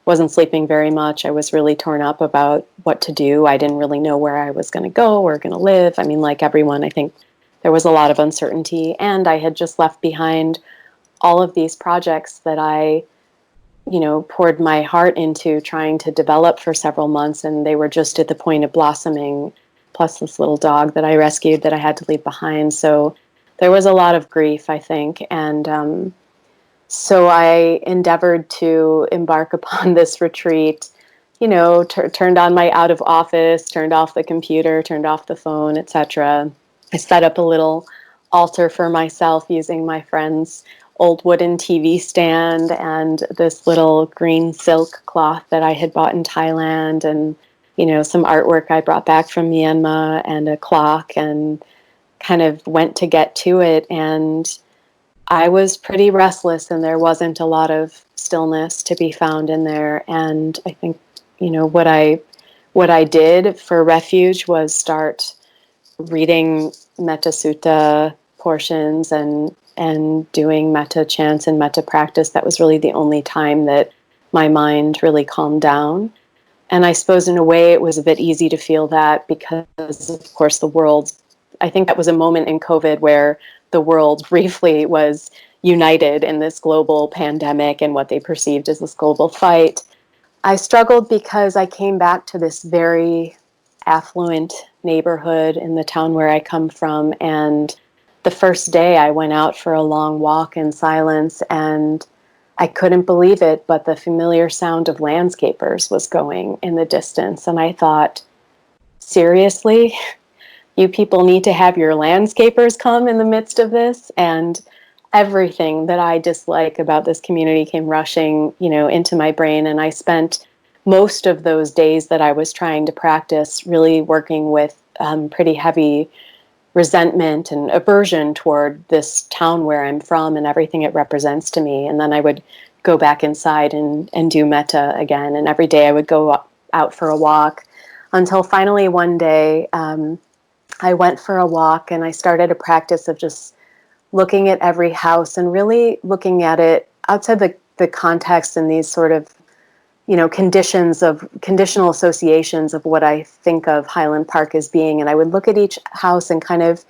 wasn't sleeping very much. I was really torn up about what to do. I didn't really know where I was going to go or going to live. I mean, like everyone, I think there was a lot of uncertainty. And I had just left behind all of these projects that I poured my heart into trying to develop for several months, and they were just at the point of blossoming, plus this little dog that I rescued that I had to leave behind. So there was a lot of grief, I think, and so I endeavored to embark upon this retreat, turned on my out of office, turned off the computer, turned off the phone, etc. I set up a little altar for myself using my friend's old wooden TV stand and this little green silk cloth that I had bought in Thailand, and, some artwork I brought back from Myanmar, and a clock, and kind of went to get to it. And I was pretty restless, and there wasn't a lot of stillness to be found in there. And I think, what I did for refuge was start reading Metta Sutta portions and doing metta chants and metta practice. That was really the only time that my mind really calmed down. And I suppose in a way it was a bit easy to feel that because, of course, the world, I think that was a moment in COVID where the world briefly was united in this global pandemic and what they perceived as this global fight. I struggled because I came back to this very affluent neighborhood in the town where I come from, and the first day I went out for a long walk in silence, and I couldn't believe it, but the familiar sound of landscapers was going in the distance. And I thought, seriously? You people need to have your landscapers come in the midst of this? And everything that I dislike about this community came rushing, into my brain. And I spent most of those days that I was trying to practice really working with pretty heavy resentment and aversion toward this town where I'm from and everything it represents to me. And then I would go back inside and do metta again. And every day I would go out for a walk until finally one day I went for a walk and I started a practice of just looking at every house and really looking at it outside the context and these sort of, conditional associations of what I think of Highland Park as being. And I would look at each house and kind of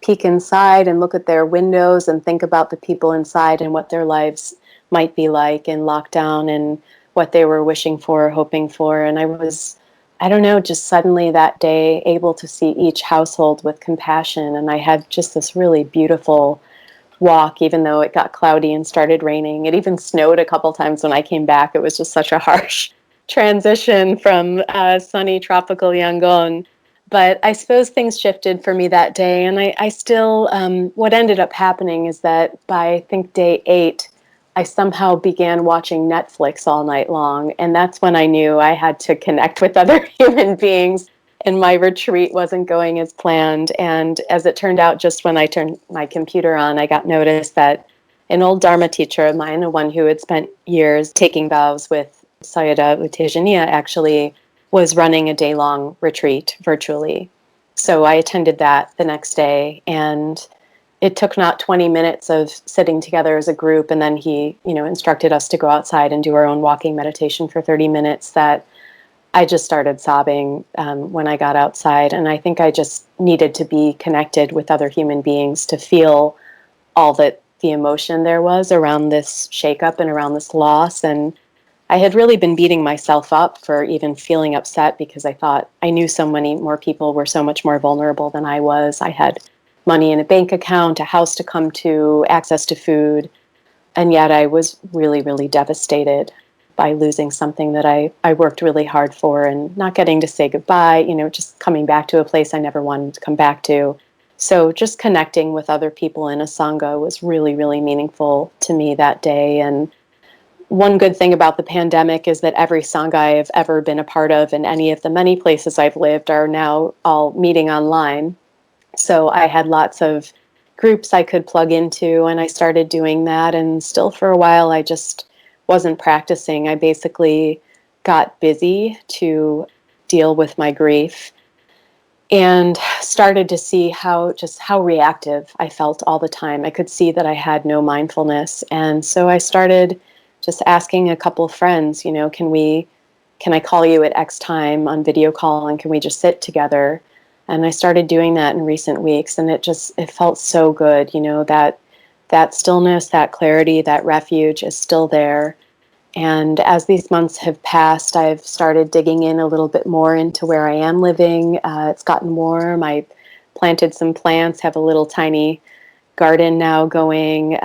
peek inside and look at their windows and think about the people inside and what their lives might be like in lockdown and what they were wishing for, hoping for. And I was, just suddenly that day able to see each household with compassion. And I had just this really beautiful walk, even though it got cloudy and started raining. It even snowed a couple times when I came back. It was just such a harsh transition from sunny tropical Yangon. But I suppose things shifted for me that day. And I still, what ended up happening is that by, I think, day 8, I somehow began watching Netflix all night long. And that's when I knew I had to connect with other human beings. And my retreat wasn't going as planned. And as it turned out, just when I turned my computer on, I got notice that an old Dhamma teacher of mine, the one who had spent years taking vows with Sayadaw U Tejaniya, actually was running a day-long retreat virtually. So I attended that the next day, and it took not 20 minutes of sitting together as a group, and then he, instructed us to go outside and do our own walking meditation for 30 minutes that I just started sobbing when I got outside. And I think I just needed to be connected with other human beings to feel all that the emotion there was around this shakeup and around this loss. And I had really been beating myself up for even feeling upset because I thought I knew so many more people were so much more vulnerable than I was. I had money in a bank account, a house to come to, access to food. And yet I was really, really devastated by losing something that I worked really hard for and not getting to say goodbye, just coming back to a place I never wanted to come back to. So just connecting with other people in a Sangha was really, really meaningful to me that day. And one good thing about the pandemic is that every Sangha I've ever been a part of and any of the many places I've lived are now all meeting online. So I had lots of groups I could plug into, and I started doing that. And still for a while, I just wasn't practicing. I basically got busy to deal with my grief and started to see how reactive I felt all the time. I could see that I had no mindfulness. And so I started just asking a couple of friends, can I call you at X time on video call and can we just sit together? And I started doing that in recent weeks, and it felt so good, that stillness, that clarity, that refuge is still there. And as these months have passed, I've started digging in a little bit more into where I am living. It's gotten warm. I planted some plants, have a little tiny garden now going.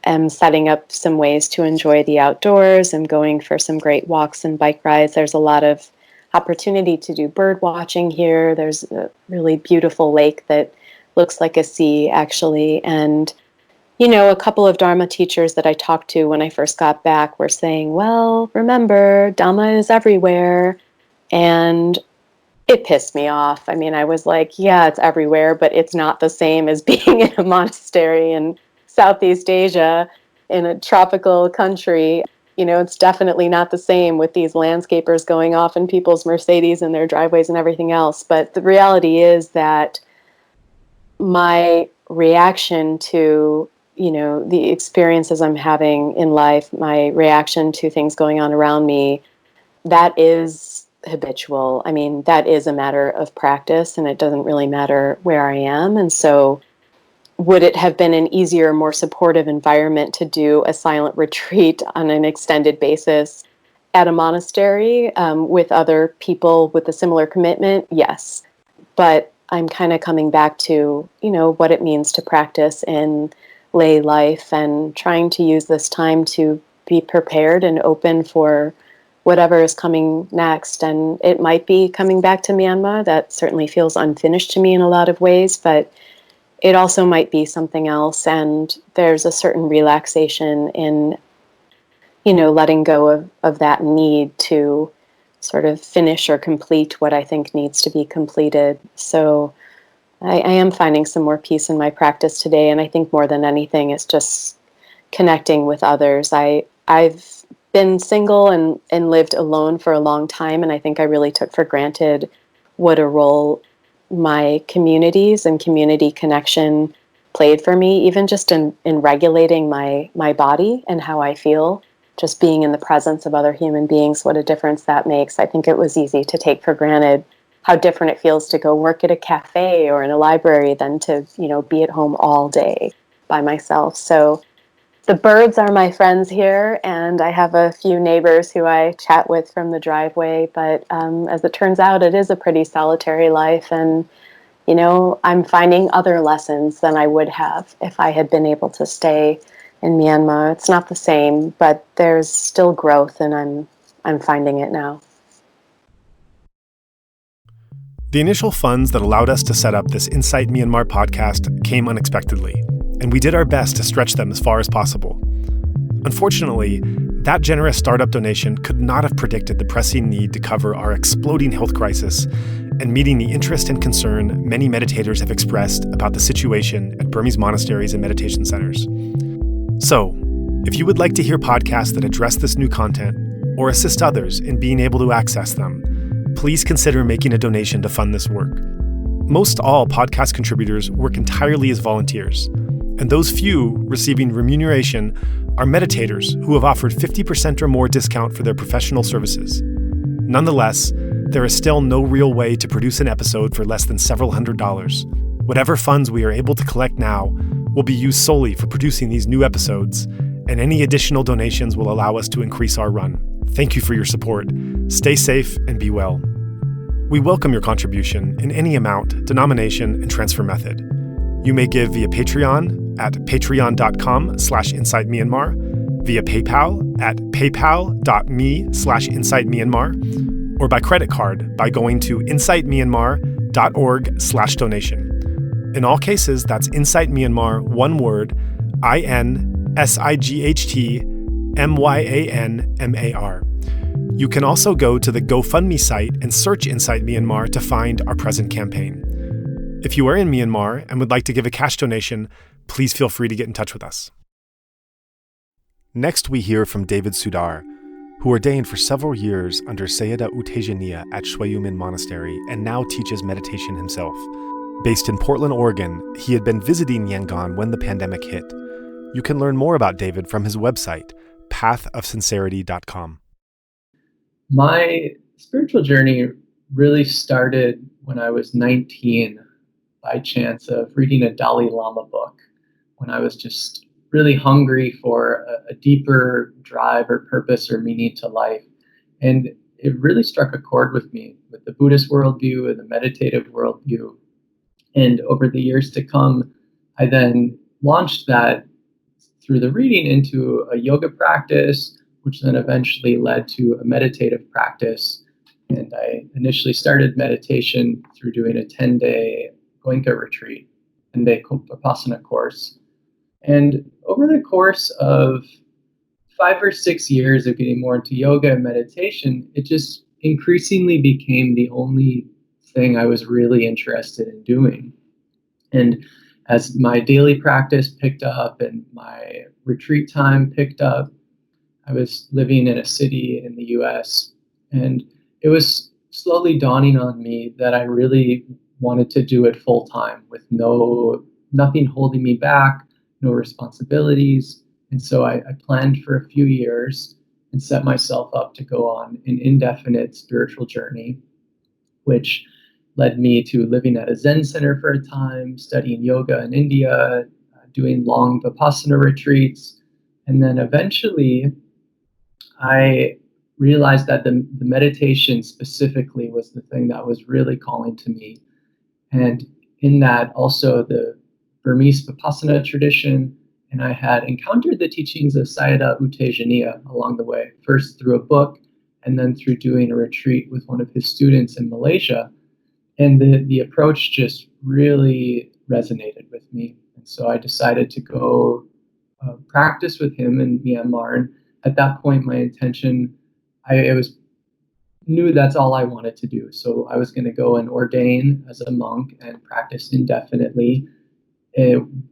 I'm setting up some ways to enjoy the outdoors. I'm going for some great walks and bike rides. There's a lot of opportunity to do bird watching here. There's a really beautiful lake that looks like a sea, actually. And a couple of Dharma teachers that I talked to when I first got back were saying, well, remember, Dhamma is everywhere. And it pissed me off. I mean, I was like, yeah, it's everywhere, but it's not the same as being in a monastery in Southeast Asia in a tropical country. It's definitely not the same with these landscapers going off in people's Mercedes and their driveways and everything else. But the reality is that my reaction to the experiences I'm having in life, my reaction to things going on around me, that is habitual. I mean, that is a matter of practice, and it doesn't really matter where I am. And so would it have been an easier, more supportive environment to do a silent retreat on an extended basis at a monastery with other people with a similar commitment? Yes. But I'm kind of coming back to, what it means to practice in lay life and trying to use this time to be prepared and open for whatever is coming next. And it might be coming back to Myanmar. That certainly feels unfinished to me in a lot of ways, but it also might be something else. And there's a certain relaxation in, letting go of that need to sort of finish or complete what I think needs to be completed. So I am finding some more peace in my practice today, and I think more than anything, it's just connecting with others. I've been single and lived alone for a long time, and I think I really took for granted what a role my communities and community connection played for me, even just in regulating my body and how I feel. Just being in the presence of other human beings, what a difference that makes. I think it was easy to take for granted how different it feels to go work at a cafe or in a library than to, be at home all day by myself. So the birds are my friends here, and I have a few neighbors who I chat with from the driveway. But as it turns out, it is a pretty solitary life, and I'm finding other lessons than I would have if I had been able to stay in Myanmar. It's not the same, but there's still growth, and I'm finding it now. The initial funds that allowed us to set up this Insight Myanmar podcast came unexpectedly, and we did our best to stretch them as far as possible. Unfortunately, that generous startup donation could not have predicted the pressing need to cover our exploding health crisis and meeting the interest and concern many meditators have expressed about the situation at Burmese monasteries and meditation centers. So, if you would like to hear podcasts that address this new content or assist others in being able to access them, please consider making a donation to fund this work. Most all podcast contributors work entirely as volunteers, and those few receiving remuneration are meditators who have offered 50% or more discount for their professional services. Nonetheless, there is still no real way to produce an episode for less than several $100s. Whatever funds we are able to collect now will be used solely for producing these new episodes, and any additional donations will allow us to increase our run. Thank you for your support. Stay safe and be well. We welcome your contribution in any amount, denomination, and transfer method. You may give via Patreon at patreon.com/Insight Myanmar, via PayPal at paypal.me/Insight Myanmar, or by credit card by going to insightmyanmar.org/donation. In all cases, that's Insight Myanmar, one word, INSIGHTMYANMAR. You can also go to the GoFundMe site and search Insight Myanmar to find our present campaign. If you are in Myanmar and would like to give a cash donation, please feel free to get in touch with us. Next, we hear from David Sudar, who ordained for several years under Sayadaw U Tejaniya at Shwe Min Monastery and now teaches meditation himself. Based in Portland, Oregon, he had been visiting Yangon when the pandemic hit. You can learn more about David from his website, pathofsincerity.com. My spiritual journey really started when I was 19 by chance of reading a Dalai Lama book, when I was just really hungry for a deeper drive or purpose or meaning to life. And it really struck a chord with me, with the Buddhist worldview and the meditative worldview. And over the years to come, I then launched that through the reading into a yoga practice, which then eventually led to a meditative practice. And I initially started meditation through doing a 10-day Goenka retreat, 10-day Vipassana course. And over the course of 5 or 6 years of getting more into yoga and meditation, it just increasingly became the only thing I was really interested in doing. And as my daily practice picked up and my retreat time picked up, I was living in a city in the US, and it was slowly dawning on me that I really wanted to do it full time with nothing holding me back, no responsibilities. And so I planned for a few years and set myself up to go on an indefinite spiritual journey, which led me to living at a Zen center for a time, studying yoga in India, doing long Vipassana retreats. And then eventually I realized that the meditation specifically was the thing that was really calling to me. And in that also the Burmese Vipassana tradition, and I had encountered the teachings of Sayadaw U Tejaniya along the way, first through a book and then through doing a retreat with one of his students in Malaysia. And the approach just really resonated with me. And so I decided to go practice with him in Myanmar. And at that point, my intention, it was knew that's all I wanted to do. So I was going to go and ordain as a monk and practice indefinitely,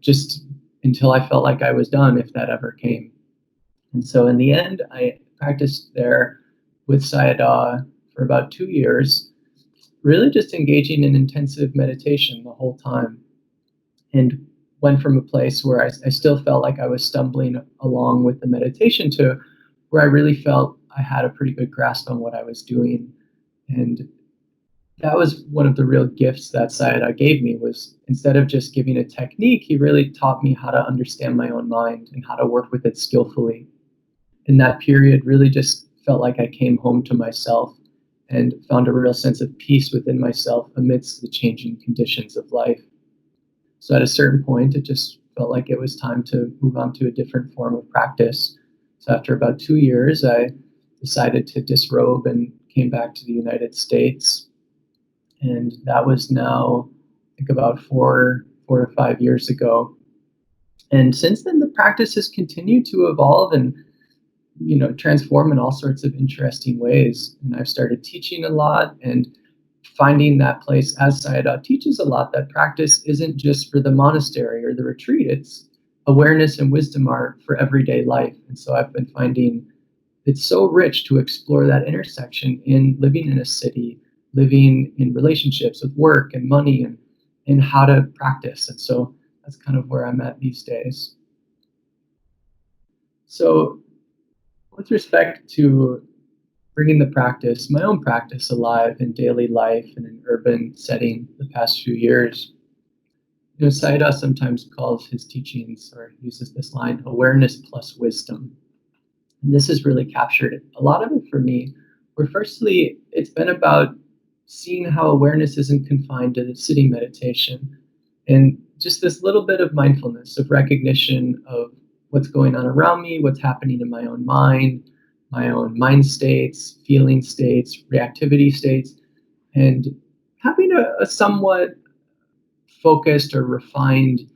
just until I felt like I was done, if that ever came. And so in the end, I practiced there with Sayadaw for about 2 years, really just engaging in intensive meditation the whole time, and went from a place where I still felt like I was stumbling along with the meditation to where I really felt I had a pretty good grasp on what I was doing. And that was one of the real gifts that Sayadaw gave me, was instead of just giving a technique, he really taught me how to understand my own mind and how to work with it skillfully. In that period, really just felt like I came home to myself and found a real sense of peace within myself amidst the changing conditions of life. So at a certain point, it just felt like it was time to move on to a different form of practice. So after about 2 years, I decided to disrobe and came back to the United States. And that was now, I think, about four or 5 years ago. And since then, the practice has continued to evolve and, transform in all sorts of interesting ways. And I've started teaching a lot and finding that place, as Sayadaw teaches a lot, that practice isn't just for the monastery or the retreat. It's awareness and wisdom are for everyday life. And so I've been finding it's so rich to explore that intersection in living in a city, living in relationships with work and money, and how to practice. And so that's kind of where I'm at these days. So with respect to bringing the practice, my own practice, alive in daily life in an urban setting the past few years, Sayadaw sometimes calls his teachings, or uses this line, awareness plus wisdom. And this has really captured a lot of it for me, where firstly, it's been about seeing how awareness isn't confined to the sitting meditation, and just this little bit of mindfulness, of recognition of what's going on around me, what's happening in my own mind states, feeling states, reactivity states, and having a somewhat focused or refined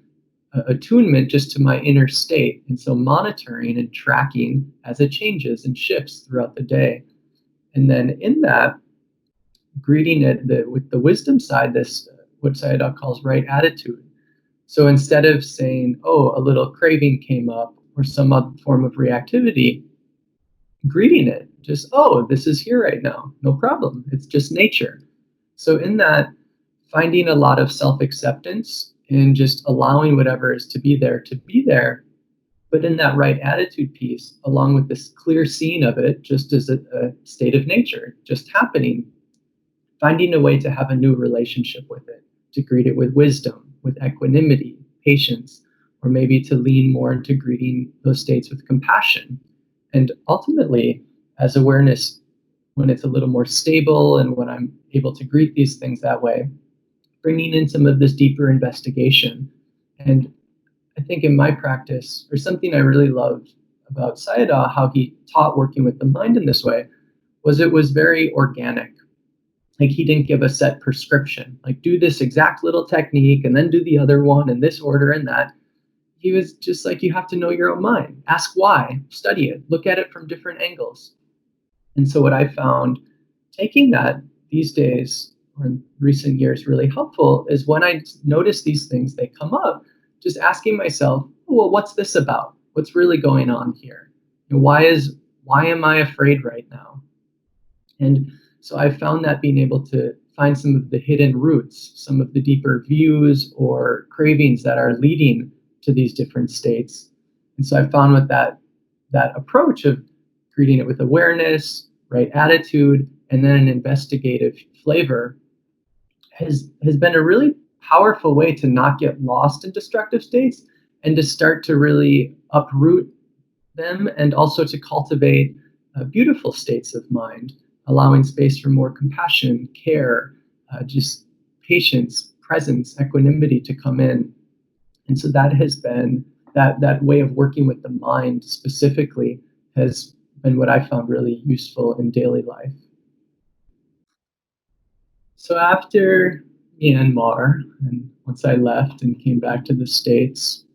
attunement just to my inner state. And so monitoring and tracking as it changes and shifts throughout the day. And then in that, greeting it with the wisdom side, this what Sayadaw calls right attitude. So instead of saying, oh, a little craving came up or some other form of reactivity, greeting it, just, oh, this is here right now, no problem. It's just nature. So in that, finding a lot of self-acceptance and just allowing whatever is to be there, but in that right attitude piece, along with this clear seeing of it, just as a state of nature, just happening, finding a way to have a new relationship with it, to greet it with wisdom, with equanimity, patience, or maybe to lean more into greeting those states with compassion. And ultimately, as awareness, when it's a little more stable and when I'm able to greet these things that way, bringing in some of this deeper investigation. And I think in my practice, or something I really loved about Sayadaw, how he taught working with the mind in this way, was it was very organic. Like he didn't give a set prescription, like do this exact little technique and then do the other one in this order and that. He was just like, you have to know your own mind. Ask why, study it, look at it from different angles. And so what I found taking that these days, or in recent years, really helpful is when I notice these things, they come up, just asking myself, oh, well, what's this about? What's really going on here? Why am I afraid right now? And so I found that being able to find some of the hidden roots, some of the deeper views or cravings that are leading to these different states. And so I found with that approach of greeting it with awareness, right attitude, and then an investigative flavor has been a really powerful way to not get lost in destructive states and to start to really uproot them, and also to cultivate beautiful states of mind, allowing space for more compassion, care, just patience, presence, equanimity to come in. And so that has been, that way of working with the mind specifically has been what I found really useful in daily life. So after Myanmar, and once I left and came back to the States,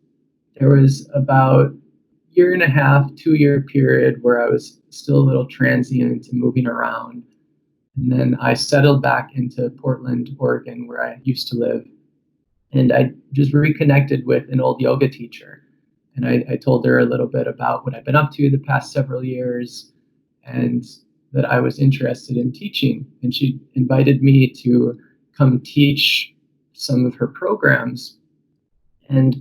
there was about a 1.5 year, 2 year period where I was still a little transient and moving around. And then I settled back into Portland, Oregon, where I used to live. And I just reconnected with an old yoga teacher. And I told her a little bit about what I've been up to the past several years and that I was interested in teaching. And she invited me to come teach some of her programs. And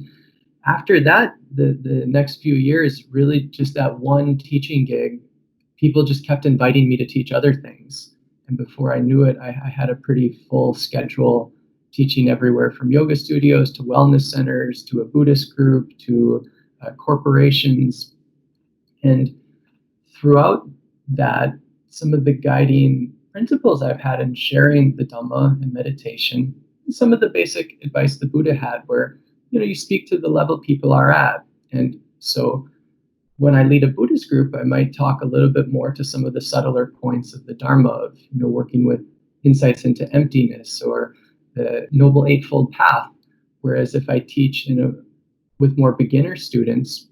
after that, the next few years, really just that one teaching gig, people just kept inviting me to teach other things. And before I knew it, I had a pretty full schedule, teaching everywhere from yoga studios to wellness centers to a Buddhist group to corporations. And throughout that, some of the guiding principles I've had in sharing the Dhamma and meditation, some of the basic advice the Buddha had, where you speak to the level people are at. And so when I lead a Buddhist group, I might talk a little bit more to some of the subtler points of the Dharma of, working with insights into emptiness or the Noble Eightfold Path. Whereas if I teach, with more beginner students,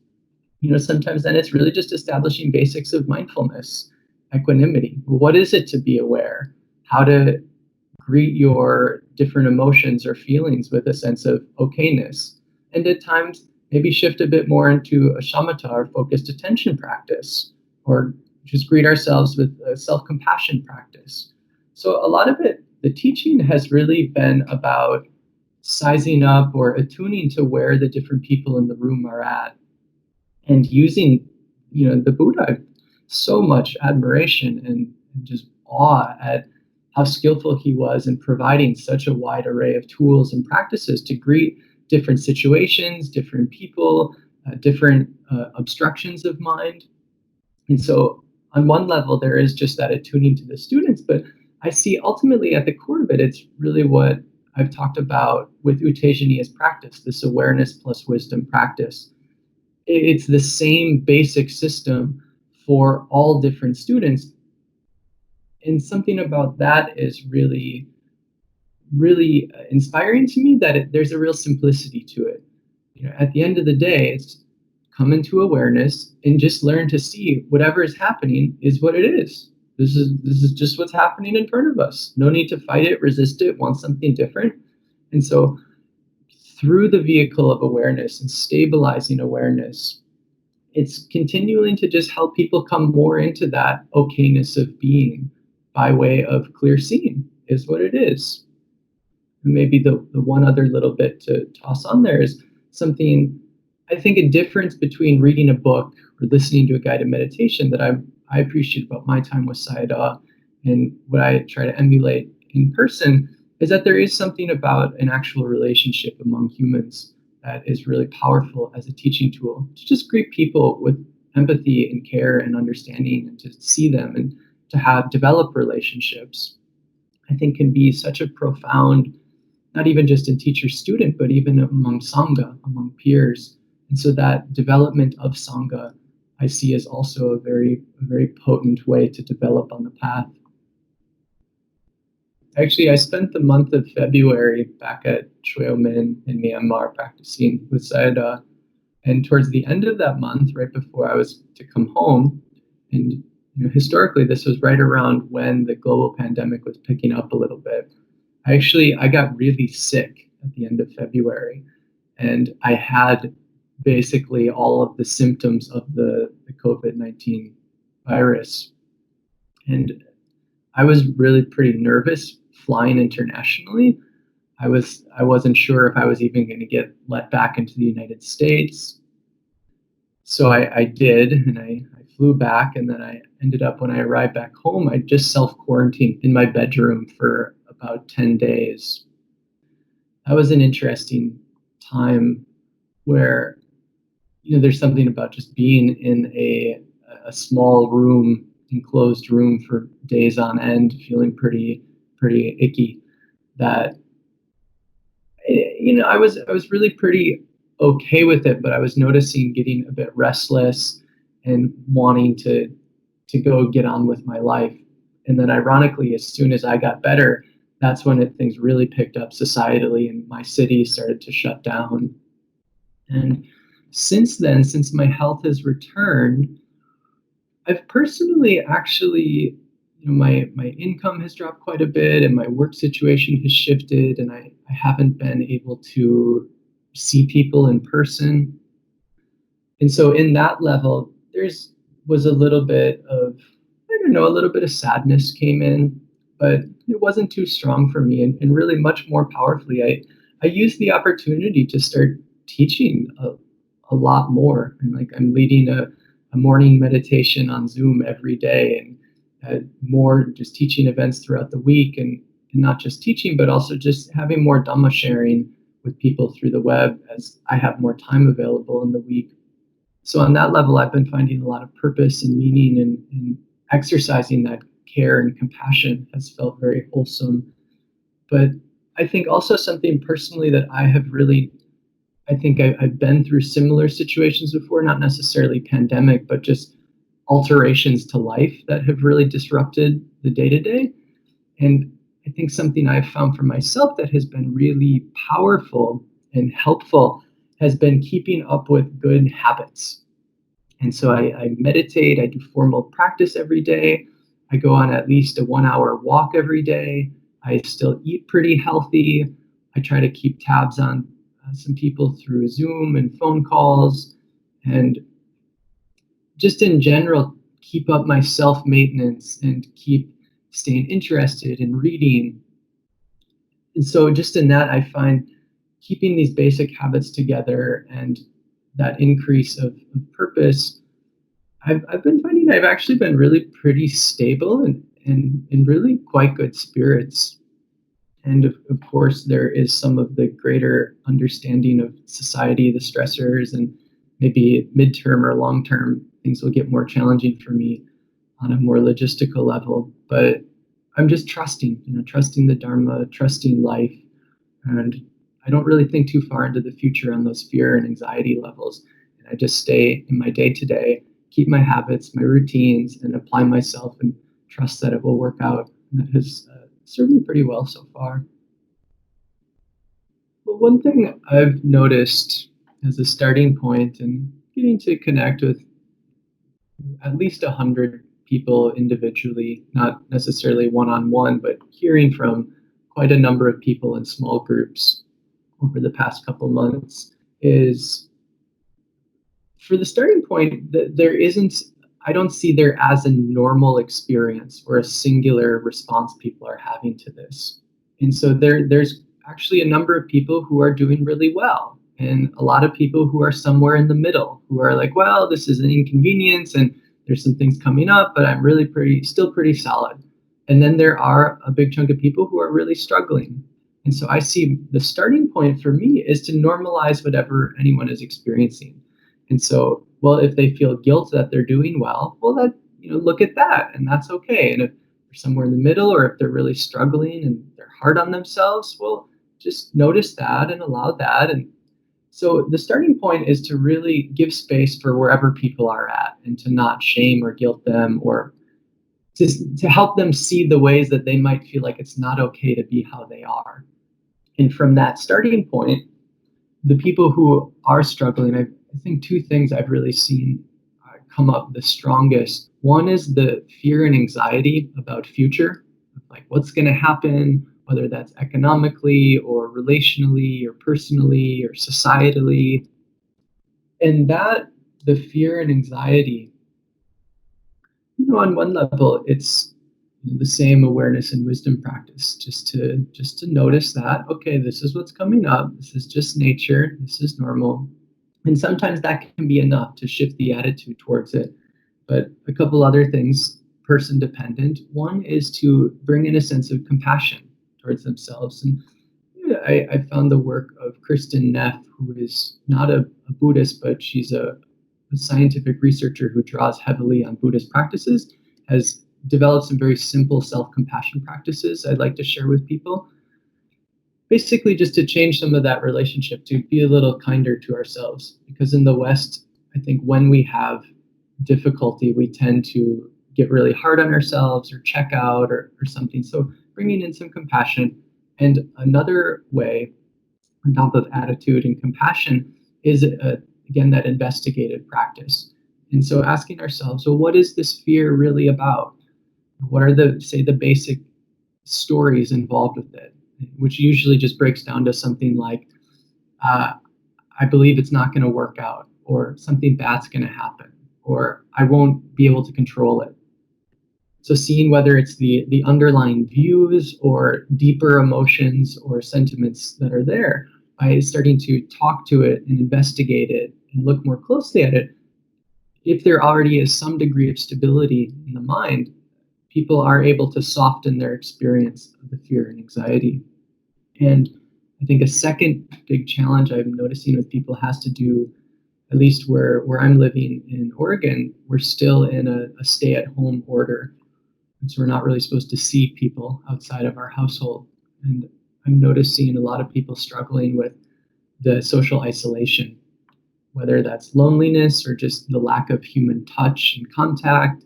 sometimes then it's really just establishing basics of mindfulness, equanimity. What is it to be aware? How to greet your different emotions or feelings with a sense of okayness. And at times, maybe shift a bit more into a shamatha or focused attention practice, or just greet ourselves with a self-compassion practice. So a lot of it, the teaching has really been about sizing up or attuning to where the different people in the room are at, and using, the Buddha, so much admiration and just awe at how skillful he was in providing such a wide array of tools and practices to greet different situations, different people, different obstructions of mind. And so on one level, there is just that attuning to the students, but I see ultimately at the core of it, it's really what I've talked about with Uttejani as practice, this awareness plus wisdom practice. It's the same basic system for all different students. And something about that is really, really inspiring to me, that there's a real simplicity to it. At the end of the day, it's come into awareness and just learn to see whatever is happening is what it is. This is just what's happening in front of us. No need to fight it, resist it, want something different. And so through the vehicle of awareness and stabilizing awareness, it's continuing to just help people come more into that okayness of being by way of clear seeing is what it is. And maybe the one other little bit to toss on there is something, I think a difference between reading a book or listening to a guided meditation that I appreciate about my time with Sayadaw and what I try to emulate in person is that there is something about an actual relationship among humans that is really powerful as a teaching tool, to just greet people with empathy and care and understanding, and to see them and to develop relationships, I think can be such a profound, not even just in teacher-student, but even among Sangha, among peers. And so that development of Sangha, I see as also a very potent way to develop on the path. Actually, I spent the month of February back at Chöe Min in Myanmar practicing with Sayadaw. And towards the end of that month, right before I was to come home, and historically this was right around when the global pandemic was picking up a little bit, I got really sick at the end of February. And I had basically all of the symptoms of the COVID-19 virus. And I was really pretty nervous flying internationally. I wasn't sure if I was even going to get let back into the United States. So I did, and I flew back, and then I ended up, when I arrived back home, I just self-quarantined in my bedroom for about 10 days. That was an interesting time where, there's something about just being in a small room, enclosed room for days on end, feeling pretty icky, that I was really pretty okay with it, but I was noticing getting a bit restless and wanting to go get on with my life. And then ironically, as soon as I got better, that's when things really picked up societally, and my city started to shut down. And since then, since my health has returned, I've personally actually, my income has dropped quite a bit, and my work situation has shifted, and I haven't been able to see people in person. And so in that level, was a little bit of, a little bit of sadness came in, but it wasn't too strong for me. And really much more powerfully, I used the opportunity to start teaching a lot more. And like I'm leading a morning meditation on Zoom every day, and more just teaching events throughout the week, and not just teaching, but also just having more Dhamma sharing with people through the web as I have more time available in the week. So on that level, I've been finding a lot of purpose and meaning, and exercising that care and compassion has felt very wholesome. But I think also something personally that I've been through similar situations before, not necessarily pandemic, but just alterations to life that have really disrupted the day-to-day. And I think something I've found for myself that has been really powerful and helpful has been keeping up with good habits. And so I meditate, I do formal practice every day. I go on at least a 1-hour walk every day. I still eat pretty healthy. I try to keep tabs on some people through Zoom and phone calls, and just in general, keep up my self-maintenance and keep staying interested in reading. And so just in that, I find keeping these basic habits together and that increase of purpose, I've been finding I've actually been really pretty stable and in really quite good spirits. And of course, there is some of the greater understanding of society, the stressors, and maybe midterm or long-term things will get more challenging for me on a more logistical level. But I'm just trusting the Dharma, trusting life. And I don't really think too far into the future on those fear and anxiety levels. And I just stay in my day-to-day, keep my habits, my routines, and apply myself and trust that it will work out. And that has served me pretty well so far. But one thing I've noticed as a starting point and getting to connect with at least 100 people individually, not necessarily one-on-one, but hearing from quite a number of people in small groups over the past couple months, is for the starting point that I don't see there as a normal experience or a singular response people are having to this. And so there's actually a number of people who are doing really well, and a lot of people who are somewhere in the middle, who are like, well, this is an inconvenience and there's some things coming up, but I'm really still pretty solid. And then there are a big chunk of people who are really struggling. And so I see the starting point for me is to normalize whatever anyone is experiencing. And so, well, if they feel guilt that they're doing well, well, look at that, and that's okay. And if they're somewhere in the middle, or if they're really struggling and they're hard on themselves, well, just notice that and allow that. And so the starting point is to really give space for wherever people are at, and to not shame or guilt them, or to help them see the ways that they might feel like it's not okay to be how they are. And from that starting point, the people who are struggling, I think two things I've really seen come up the strongest. One is the fear and anxiety about future, like what's going to happen, whether that's economically or relationally or personally or societally. And that, the fear and anxiety, on one level, it's the same awareness and wisdom practice, just to notice that, okay, this is what's coming up. This is just nature. This is normal. And sometimes that can be enough to shift the attitude towards it. But a couple other things, person dependent. One is to bring in a sense of compassion towards themselves. And I found the work of Kristen Neff, who is not a Buddhist, but she's a scientific researcher who draws heavily on Buddhist practices, has developed some very simple self-compassion practices I'd like to share with people. Basically just to change some of that relationship, to be a little kinder to ourselves. Because in the West, I think when we have difficulty, we tend to get really hard on ourselves or check out or something. So bringing in some compassion. And another way, on top of attitude and compassion, is again, that investigative practice. And so asking ourselves, well, what is this fear really about? What are the basic stories involved with it, which usually just breaks down to something like, I believe it's not going to work out, or something bad's going to happen, or I won't be able to control it. So seeing whether it's the underlying views or deeper emotions or sentiments that are there, by starting to talk to it and investigate it and look more closely at it, if there already is some degree of stability in the mind, people are able to soften their experience of the fear and anxiety. And I think a second big challenge I'm noticing with people has to do, at least where I'm living in Oregon, we're still in a stay-at-home order. And so we're not really supposed to see people outside of our household. And I'm noticing a lot of people struggling with the social isolation, whether that's loneliness or just the lack of human touch and contact.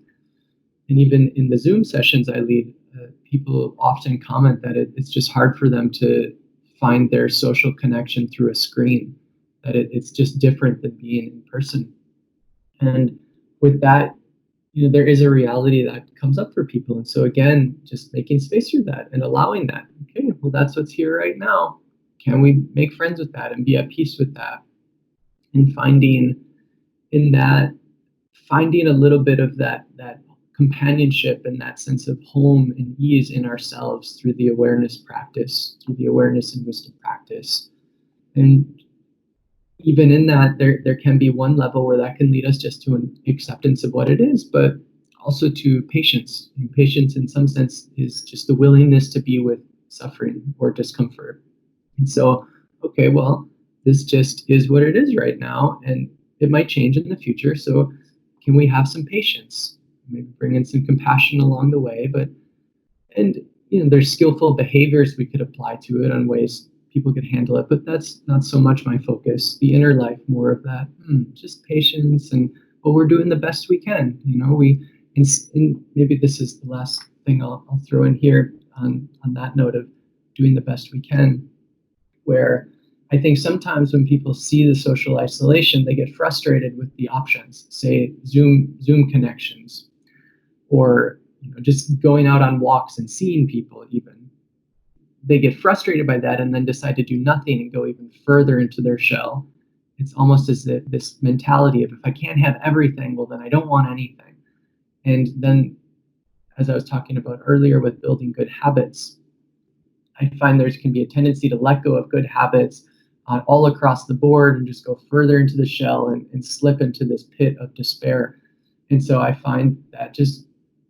And even in the Zoom sessions I lead, people often comment that it's just hard for them to find their social connection through a screen, that it's just different than being in person. And with that, there is a reality that comes up for people. And so again, just making space for that and allowing that. Okay, well, that's what's here right now. Can we make friends with that and be at peace with that? And finding a little bit of that companionship and that sense of home and ease in ourselves through the awareness practice, through the awareness and wisdom practice. And even in that, there can be one level where that can lead us just to an acceptance of what it is, but also to patience. And patience, in some sense, is just the willingness to be with suffering or discomfort. And so, okay, well, this just is what it is right now, and it might change in the future. So can we have some patience? Maybe bring in some compassion along the way, and there's skillful behaviors we could apply to it on ways people could handle it, but that's not so much my focus. The inner life, more of that, just patience, and we're doing the best we can. And maybe this is the last thing I'll throw in here on that note of doing the best we can, where I think sometimes when people see the social isolation, they get frustrated with the options, say Zoom connections, or just going out on walks and seeing people even. They get frustrated by that and then decide to do nothing and go even further into their shell. It's almost as if this mentality of, if I can't have everything, well, then I don't want anything. And then, as I was talking about earlier with building good habits, I find there can be a tendency to let go of good habits all across the board and just go further into the shell and slip into this pit of despair. And so I find that just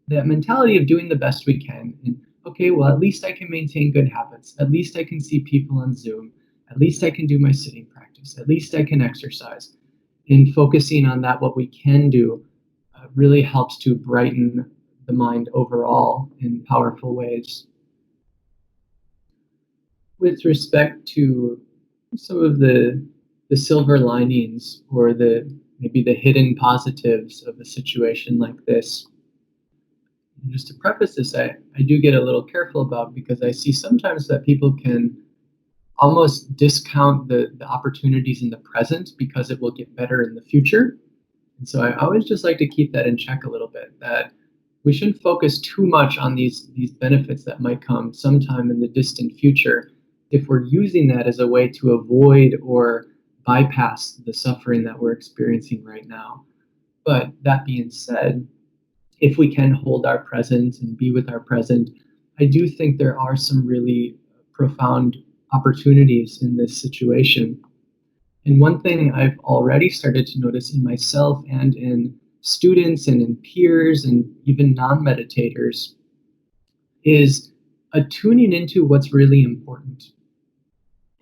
that mentality of doing the best we can, and okay, well, at least I can maintain good habits. At least I can see people on Zoom. At least I can do my sitting practice. At least I can exercise. In focusing on that, what we can do really helps to brighten the mind overall in powerful ways. With respect to some of the silver linings or maybe the hidden positives of a situation like this, and just to preface this, I do get a little careful about, because I see sometimes that people can almost discount the opportunities in the present because it will get better in the future. And so I always just like to keep that in check a little bit, that we shouldn't focus too much on these benefits that might come sometime in the distant future if we're using that as a way to avoid or bypass the suffering that we're experiencing right now. But that being said, if we can hold our present and be with our present, I do think there are some really profound opportunities in this situation. And one thing I've already started to notice in myself and in students and in peers and even non-meditators is tuning into what's really important.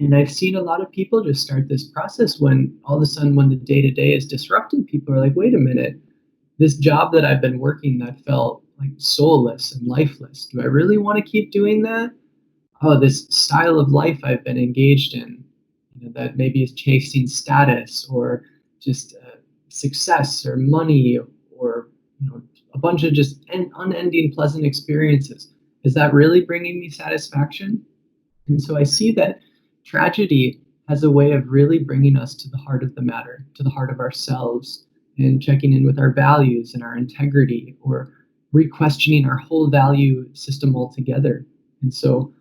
And I've seen a lot of people just start this process when all of a sudden, when the day-to-day is disrupted, people are like, wait a minute, this job that I've been working that felt like soulless and lifeless, do I really want to keep doing that? Oh, this style of life I've been engaged in, that maybe is chasing status or just success or money or a bunch of just unending pleasant experiences. Is that really bringing me satisfaction? And so I see that tragedy has a way of really bringing us to the heart of the matter, to the heart of ourselves, and checking in with our values and our integrity, or re-questioning our whole value system altogether. And so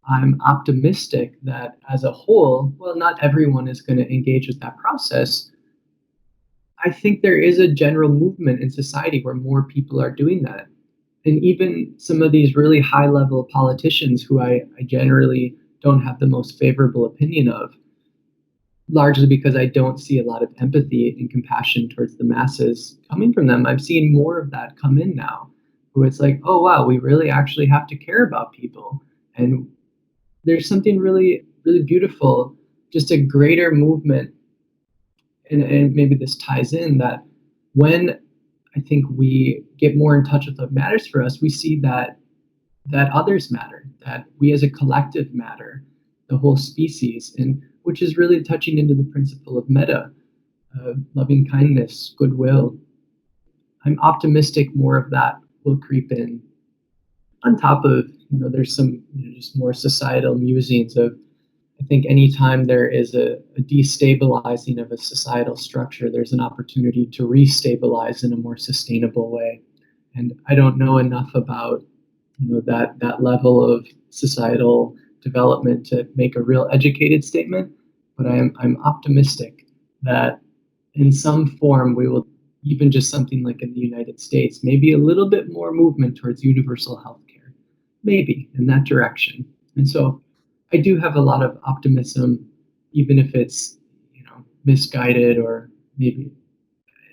I'm optimistic that as a whole, well, not everyone is going to engage with that process. I think there is a general movement in society where more people are doing that. And even some of these really high-level politicians who I generally don't have the most favorable opinion of, largely because I don't see a lot of empathy and compassion towards the masses coming from them. I'm seeing more of that come in now, where it's like, oh, wow, we really actually have to care about people. And there's something really, really beautiful, just a greater movement. And maybe this ties in that when I think we get more in touch with what matters for us, we see that others matter, that we as a collective matter, the whole species, and which is really touching into the principle of metta, loving kindness, goodwill. I'm optimistic more of that will creep in. On top of, there's some just more societal musings of, I think anytime there is a destabilizing of a societal structure, there's an opportunity to restabilize in a more sustainable way. And I don't know enough about that level of societal development to make a real educated statement, but I'm optimistic that in some form we will, even just something like in the United States, maybe a little bit more movement towards universal healthcare, maybe in that direction. And so I do have a lot of optimism, even if it's misguided, or maybe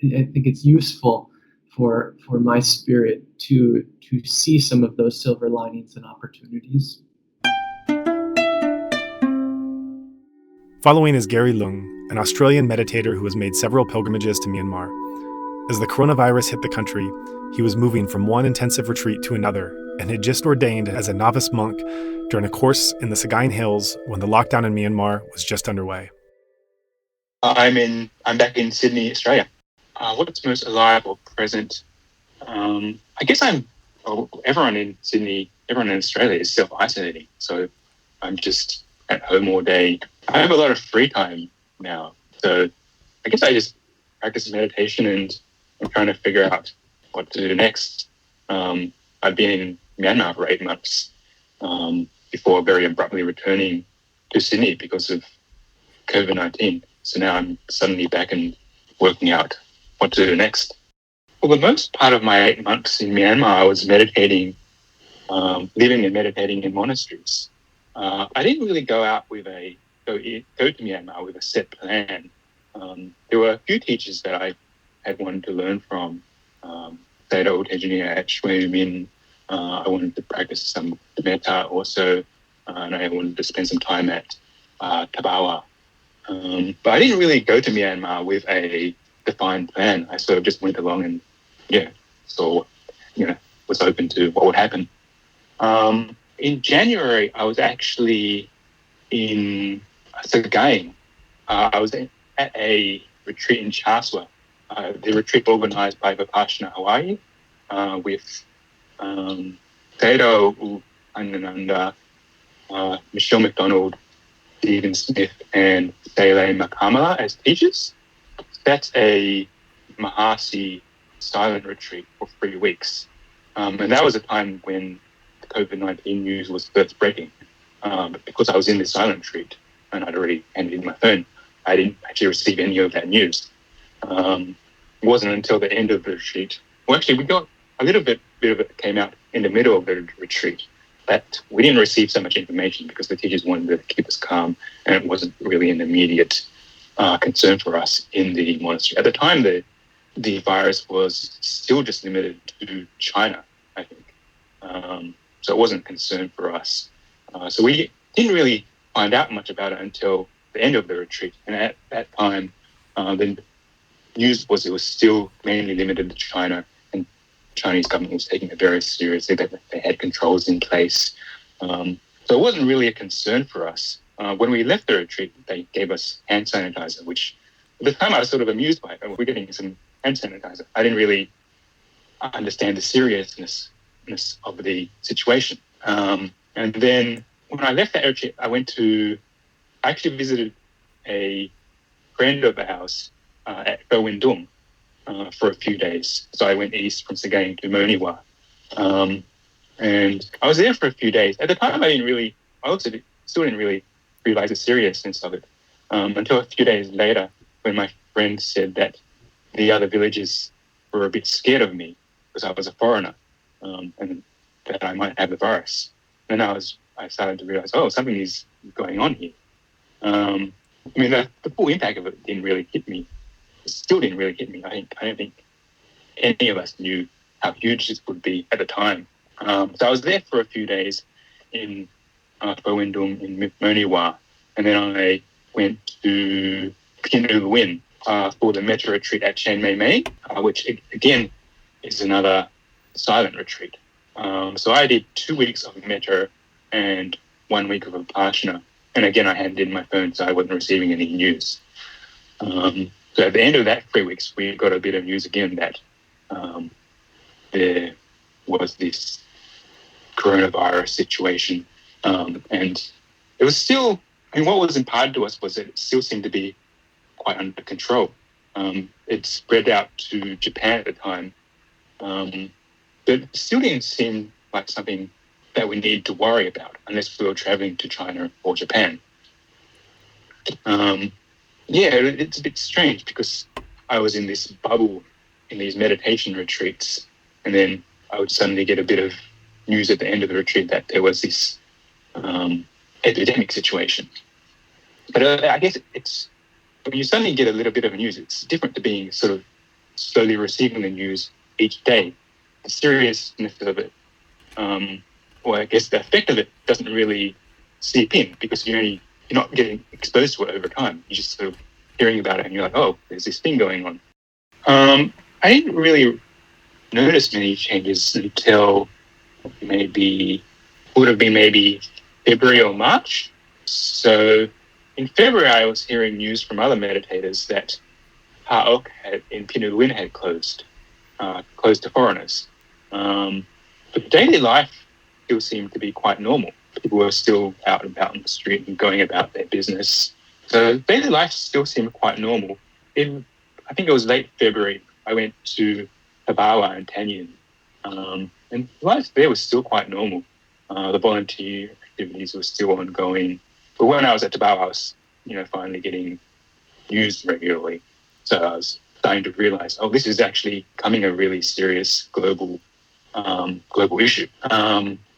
I think it's useful for my spirit to see some of those silver linings and opportunities. Following is Gary Leung, an Australian meditator who has made several pilgrimages to Myanmar. As the coronavirus hit the country, he was moving from one intensive retreat to another and had just ordained as a novice monk during a course in the Sagaing Hills when the lockdown in Myanmar was just underway. I'm back in Sydney, Australia. What's most alive or present? I guess everyone in Sydney, everyone in Australia is self-isolating. So I'm just at home all day. I have a lot of free time now. So I guess I just practice meditation, and I'm trying to figure out what to do next. I've been in Myanmar for 8 months before very abruptly returning to Sydney because of COVID-19. So now I'm suddenly back and working out what to do next. For the most part of my 8 months in Myanmar, I was meditating, living and meditating in monasteries. I didn't really go to Myanmar with a set plan. There were a few teachers that I had wanted to learn from. Sayadaw Tejaniya at Shwe Min. I wanted to practice some metta also, and I wanted to spend some time at Tabawa. But I didn't really go to Myanmar with a defined plan. I sort of just went along and, was open to what would happen. In January, I was actually in Sagaing. I was at a retreat in Chaswa, the retreat organized by Vipassana Hawaii, with Sayadaw Anananda, Michelle McDonald, Stephen Smith, and Sele Makamala as teachers. That's a Mahasi silent retreat for 3 weeks. And that was a time when the COVID-19 news was first breaking. But because I was in this silent retreat and I'd already handed in my phone, I didn't actually receive any of that news. It wasn't until the end of the retreat. Well, actually, we got a little bit of it came out in the middle of the retreat. But we didn't receive so much information because the teachers wanted to keep us calm, and it wasn't really an immediate concern for us in the monastery. At the time, the virus was still just limited to China, I think. So it wasn't a concern for us. So we didn't really find out much about it until the end of the retreat. And at that time, the news was it was still mainly limited to China, and Chinese government was taking it very seriously, that they had controls in place. So it wasn't really a concern for us. When we left the retreat, they gave us hand sanitizer, which at the time I was sort of amused by it. We're getting some hand sanitizer. I didn't really understand the seriousness of the situation. And then when I left that retreat, I actually visited a friend of ours at Windung, for a few days. So I went east from Sagaing to Moniwa. And I was there for a few days. At the time, still didn't really realize the seriousness of it until a few days later when my friend said that the other villagers were a bit scared of me because I was a foreigner and that I might have the virus. And I started to realize, something is going on here. The full impact of it didn't really hit me. It still didn't really hit me. I don't think any of us knew how huge this would be at the time. So I was there for a few days in Bowindung in Moniwa, and then I went to Pinuwin for the metta retreat at Chan Myay Myaing, which again is another silent retreat. So I did 2 weeks of metta and 1 week of Vipassana, and again I handed in my phone, so I wasn't receiving any news. So at the end of that 3 weeks, we got a bit of news again that there was this coronavirus situation. And it was still, what was imparted to us was that it still seemed to be quite under control. It spread out to Japan at the time, but it still didn't seem like something that we needed to worry about unless we were traveling to China or Japan. It's a bit strange because I was in this bubble in these meditation retreats, and then I would suddenly get a bit of news at the end of the retreat that there was this epidemic situation. But I guess it's when you suddenly get a little bit of news, it's different to being sort of slowly receiving the news each day. The seriousness of it, or I guess the effect of it, doesn't really seep in because you're not getting exposed to it over time. You're just sort of hearing about it and you're like, there's this thing going on. I didn't really notice many changes until maybe February or March. So in February, I was hearing news from other meditators that Ha'ok in Pinuwin had closed to foreigners. But daily life still seemed to be quite normal. People were still out and about on the street and going about their business. So daily life still seemed quite normal. I think it was late February, I went to Tabawa and Tanyan. And life there was still quite normal. The volunteer activities were still ongoing. But when I was at Tabawa, I was, finally getting news regularly. So I was starting to realize, this is actually becoming a really serious global issue.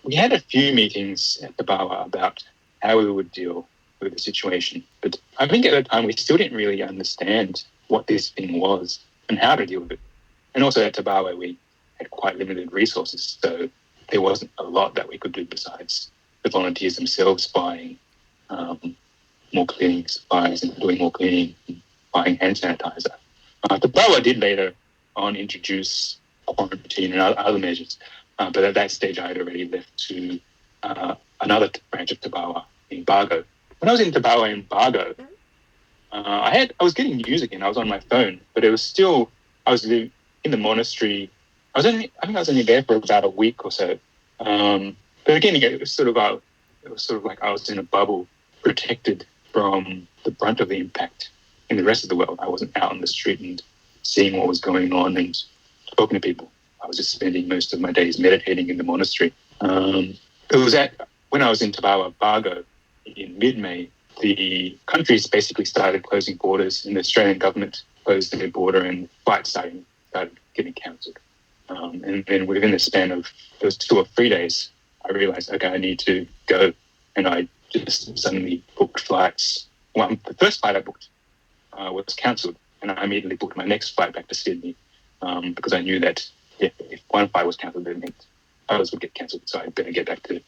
We had a few meetings at Tabawa about how we would deal with the situation. But I think at the time we still didn't really understand what this thing was and how to deal with it. And also at Tabawa, we had quite limited resources, so there wasn't a lot that we could do besides the volunteers themselves buying more cleaning supplies and doing more cleaning and buying hand sanitizer. Tabawa did later on introduce quarantine and other measures, but at that stage I had already left to another branch of Tabawa in Bago. When I was in Tabawa in Bago, I was getting news again. I was on my phone, but it was still, I was in the monastery. I think I was only there for about a week or so. But again, it was sort of like I was in a bubble, protected from the brunt of the impact in the rest of the world. I wasn't out on the street and seeing what was going on and talking to people. I was just spending most of my days meditating in the monastery. It was when I was in Tabawa, Bago, in mid-May, the countries basically started closing borders, and the Australian government closed their border, and flights started getting cancelled. And then within the span of those 2 or 3 days, I realized, okay, I need to go. And I just suddenly booked flights. The first flight I booked was cancelled, and I immediately booked my next flight back to Sydney because I knew that if one flight was cancelled, it meant others would get cancelled, so I'd better get back to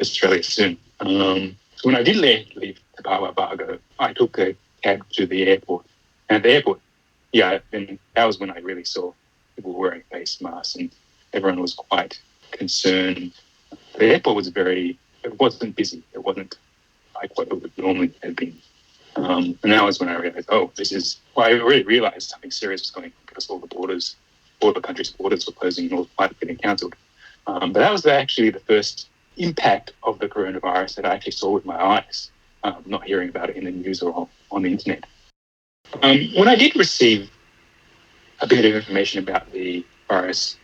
Australia soon. So when I did leave Tabawa Bago, I took a cab to the airport. And at the airport, then that was when I really saw people wearing face masks and everyone was quite concerned. The airport was it wasn't busy. It wasn't like what it would normally have been. And that was when I realized, I really realized something serious was going on because all the countries' borders were closing and all the flights getting cancelled. But that was actually the first impact of the coronavirus that I actually saw with my eyes, not hearing about it in the news or on the internet. When I did receive a bit of information about the virus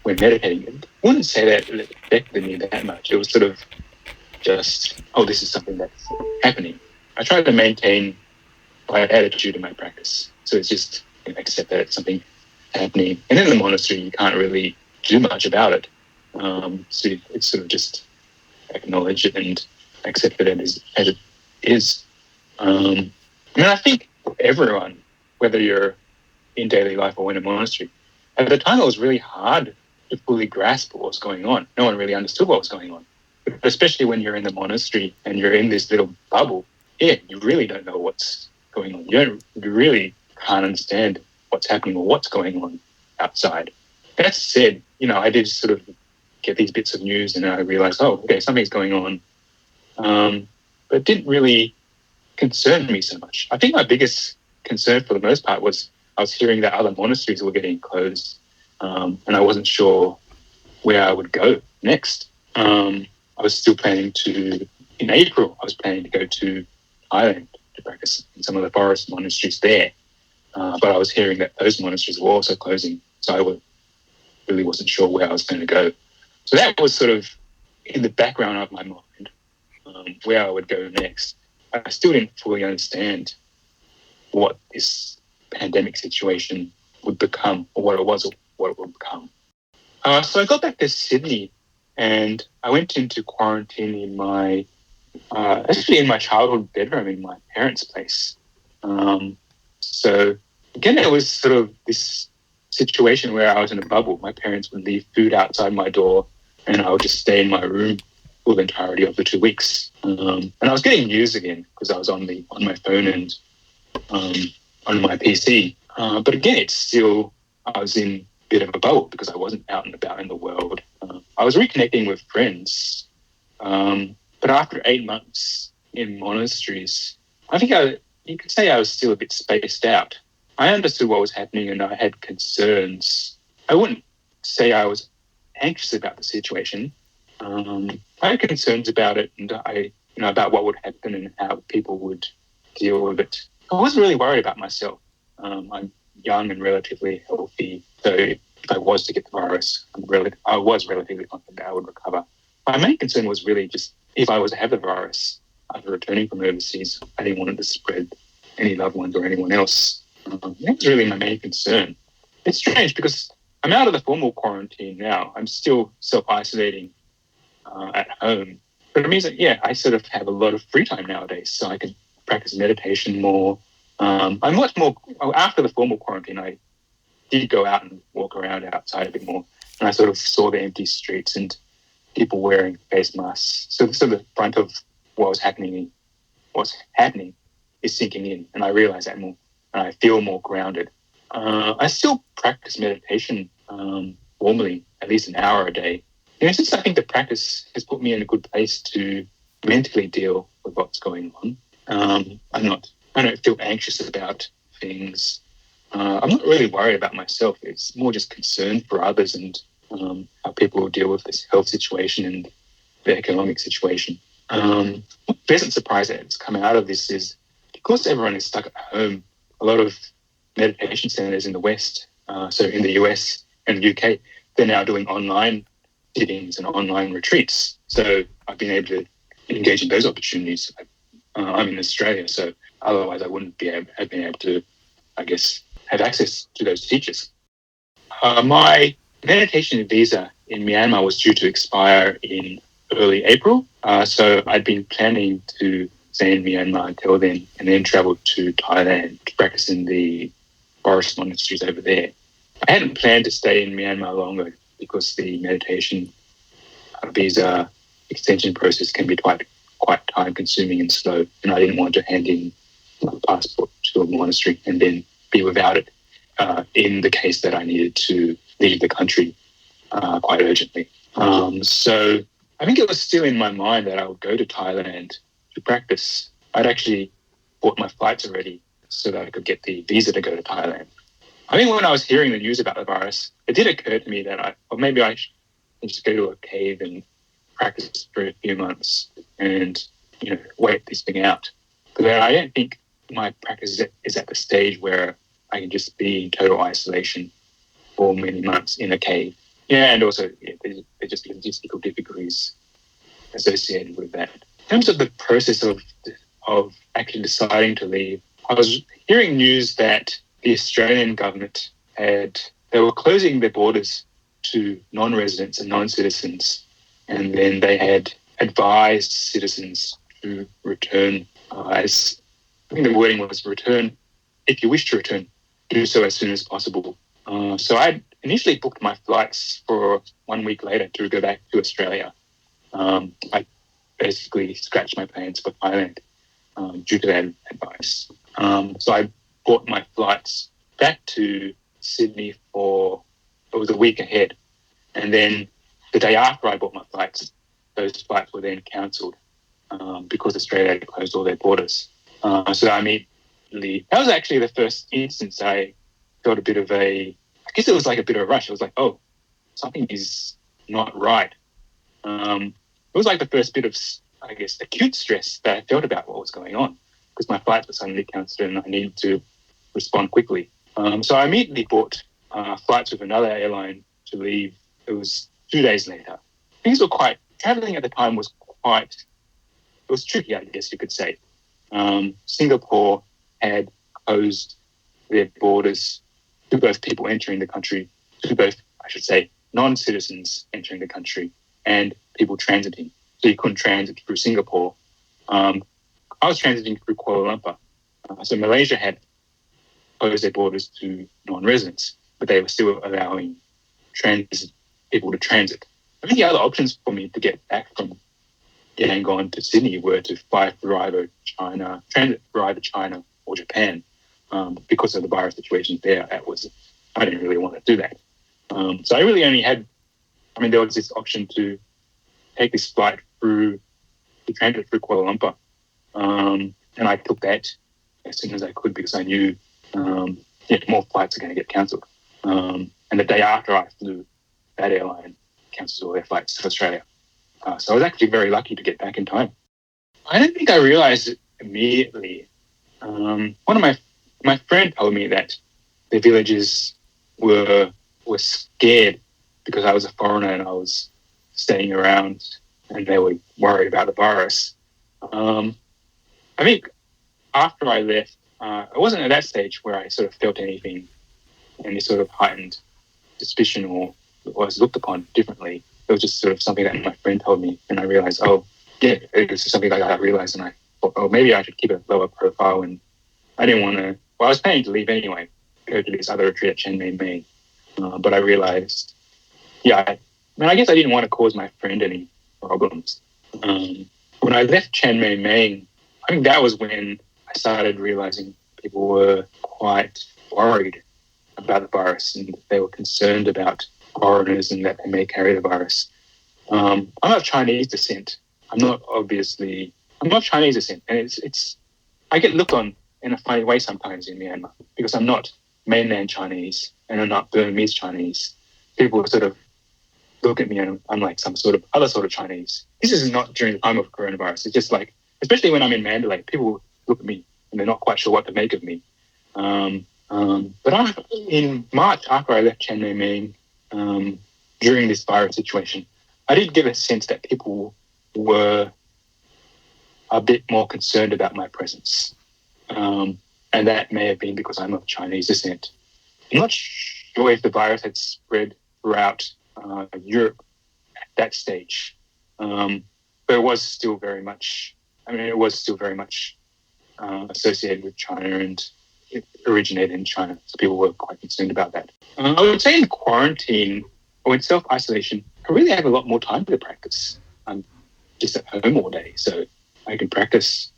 when meditating. I wouldn't say that it affected me that much. It was sort of just, oh, this is something that's happening. I try to maintain my attitude in my practice. So it's just accept that it's something happening. And in the monastery, you can't really do much about it. So it's sort of just acknowledge it and accept it as it is. I think for everyone, whether you're in daily life or in a monastery, at the time it was really hard to fully grasp what was going on. No one really understood what was going on. But especially when you're in the monastery and you're in this little bubble, you really don't know what's going on. You really can't understand what's happening or what's going on outside. That said, I did sort of get these bits of news and I realized, oh, okay, something's going on. But it didn't really concern me so much. I think my biggest concern for the most part was I was hearing that other monasteries were getting closed, and I wasn't sure where I would go next. I was still planning in April, I was planning to go to Thailand to practice in some of the forest monasteries there. But I was hearing that those monasteries were also closing, so I really wasn't sure where I was going to go. So that was sort of in the background of my mind, where I would go next. I still didn't fully understand what this pandemic situation would become, or what it was, or what it would become. So I got back to Sydney, and I went into quarantine in my childhood bedroom in my parents' place. So again, it was sort of this situation where I was in a bubble. My parents would leave food outside my door, and I would just stay in my room for the entirety of the 2 weeks. And I was getting news again because I was on my phone and on my PC. But again, I was in a bit of a bubble because I wasn't out and about in the world. I was reconnecting with friends. But after 8 months in monasteries, I think you could say I was still a bit spaced out. I understood what was happening and I had concerns. I wouldn't say I was anxious about the situation. I had concerns about it and about what would happen and how people would deal with it. I wasn't really worried about myself. I'm young and relatively healthy, so if I was to get the virus, I was relatively confident that I would recover. My main concern was really just if I was to have the virus after returning from overseas, I didn't want it to spread any loved ones or anyone else. That was really my main concern. It's strange because I'm out of the formal quarantine now. I'm still self-isolating at home. But it means that, I sort of have a lot of free time nowadays, so I can practice meditation more. I'm much more, after the formal quarantine, I did go out and walk around outside a bit more, and I sort of saw the empty streets and people wearing face masks. So the front of what's happening is sinking in, and I realize that more, and I feel more grounded. I still practice meditation formally, at least an hour a day. Since I think the practice has put me in a good place to mentally deal with what's going on. I don't feel anxious about things. I'm not really worried about myself. It's more just concern for others and how people will deal with this health situation and the economic situation. One pleasant surprise that's come out of this is because everyone is stuck at home, a lot of meditation centers in the West, so in the US and the UK, they're now doing online sittings and online retreats. So I've been able to engage in those opportunities. I'm in Australia, so otherwise I wouldn't have been able to, I guess, have access to those teachers. My meditation visa in Myanmar was due to expire in early April, so I'd been planning to stay in Myanmar until then and then travel to Thailand to practice in the forest monasteries over there. I hadn't planned to stay in Myanmar longer because the meditation visa extension process can be quite time-consuming and slow, and I didn't want to hand in my passport to a monastery and then be without it in the case that I needed to leave the country quite urgently. So I think it was still in my mind that I would go to Thailand to practice. I'd actually bought my flights already so that I could get the visa to go to Thailand. I think when I was hearing the news about the virus, it did occur to me that maybe I should just go to a cave and practice for a few months and, wait this thing out. But I don't think my practice is at the stage where I can just be in total isolation for many months in a cave. Yeah, and also there's just logistical difficulties associated with that. In terms of the process of actually deciding to leave, I was hearing news that the Australian government they were closing their borders to non-residents and non-citizens, and then they had advised citizens to return as, I think the wording was return, if you wish to return, do so as soon as possible. So I initially booked my flights for 1 week later to go back to Australia. I basically scratched my plans for Thailand due to that advice. So I bought my flights back to Sydney it was a week ahead. And then the day after I bought my flights, those flights were then cancelled because Australia had closed all their borders. So that was actually the first instance I felt a bit of I guess it was like a bit of a rush. It was like, oh, something is not right. It was like the first bit of, I guess, acute stress that I felt about what was going on because my flights were suddenly cancelled and I needed to respond quickly. So I immediately bought flights with another airline to leave. It was 2 days later. Traveling at the time was it was tricky, I guess you could say. Singapore had closed their borders to both people entering the country, to both, I should say, non-citizens entering the country and people transiting. So you couldn't transit through Singapore. I was transiting through Kuala Lumpur. So Malaysia had closed their borders to non-residents, but they were still allowing people to transit. I think the other options for me to get back from Yangon to Sydney were to fly through either China, transit through either China or Japan. Because of the virus situation there, I didn't really want to do that. So I really only there was this option to take this flight to transit through Kuala Lumpur. And I took that as soon as I could because I knew more flights are going to get cancelled. And the day after I flew, that airline cancelled all their flights to Australia. So I was actually very lucky to get back in time. I don't think I realised it immediately. One of my friend told me that the villagers were scared because I was a foreigner and I was staying around and they were worried about the virus. I think after I left, I wasn't at that stage where I sort of felt any sort of heightened suspicion or was looked upon differently. It was just sort of something that my friend told me and I realised, it was something like that I realised and I thought, maybe I should keep a lower profile and I didn't want to. Well, I was planning to leave anyway, go to this other retreat at Chan Myay Myaing. But I realised, I guess I didn't want to cause my friend any problems. When I left Chan Myay Myaing, I think that was when I started realising people were quite worried about the virus and they were concerned about foreigners and that they may carry the virus. I'm of Chinese descent. I'm not of Chinese descent, and it's. I get looked on in a funny way sometimes in Myanmar because I'm not mainland Chinese and I'm not Burmese Chinese. People sort of look at me and I'm like some sort of other sort of Chinese. This is not during the time of coronavirus. It's just like, especially when I'm in Mandalay, people look at me and they're not quite sure what to make of me. But in March, after I left Chan Myay Myaing, during this virus situation, I did get a sense that people were a bit more concerned about my presence. And that may have been because I'm of Chinese descent. I'm not sure if the virus had spread throughout Europe at that stage, but it was still very much, associated with China and it originated in China. So people were quite concerned about that. I would say in quarantine or in self-isolation, I really have a lot more time to practice. I'm just at home all day, so I can practice.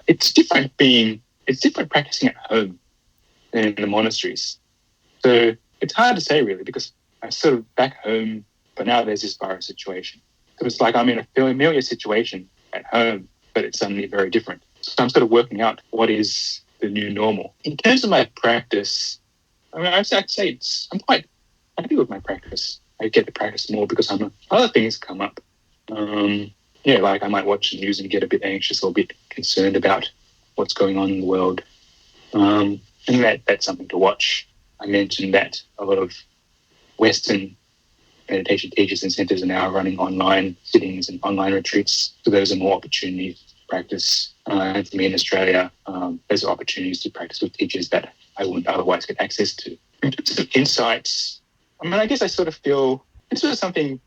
It's different practicing at home than in the monasteries. So it's hard to say really because I'm sort of back home, but now there's this virus situation. So it's like I'm in a familiar situation at home, but it's suddenly very different. So I'm sort of working out what is the new normal. In terms of my practice, I'd say I'm quite happy with my practice. I get to practice more because other things come up. Like I might watch the news and get a bit anxious or a bit concerned about what's going on in the world. And that's something to watch. I mentioned that a lot of Western meditation teachers and centres are now running online sittings and online retreats. So those are more opportunities to practice. And for me in Australia, those are opportunities to practice with teachers that I wouldn't otherwise get access to. In terms of insights, I mean, I guess I sort of feel this was something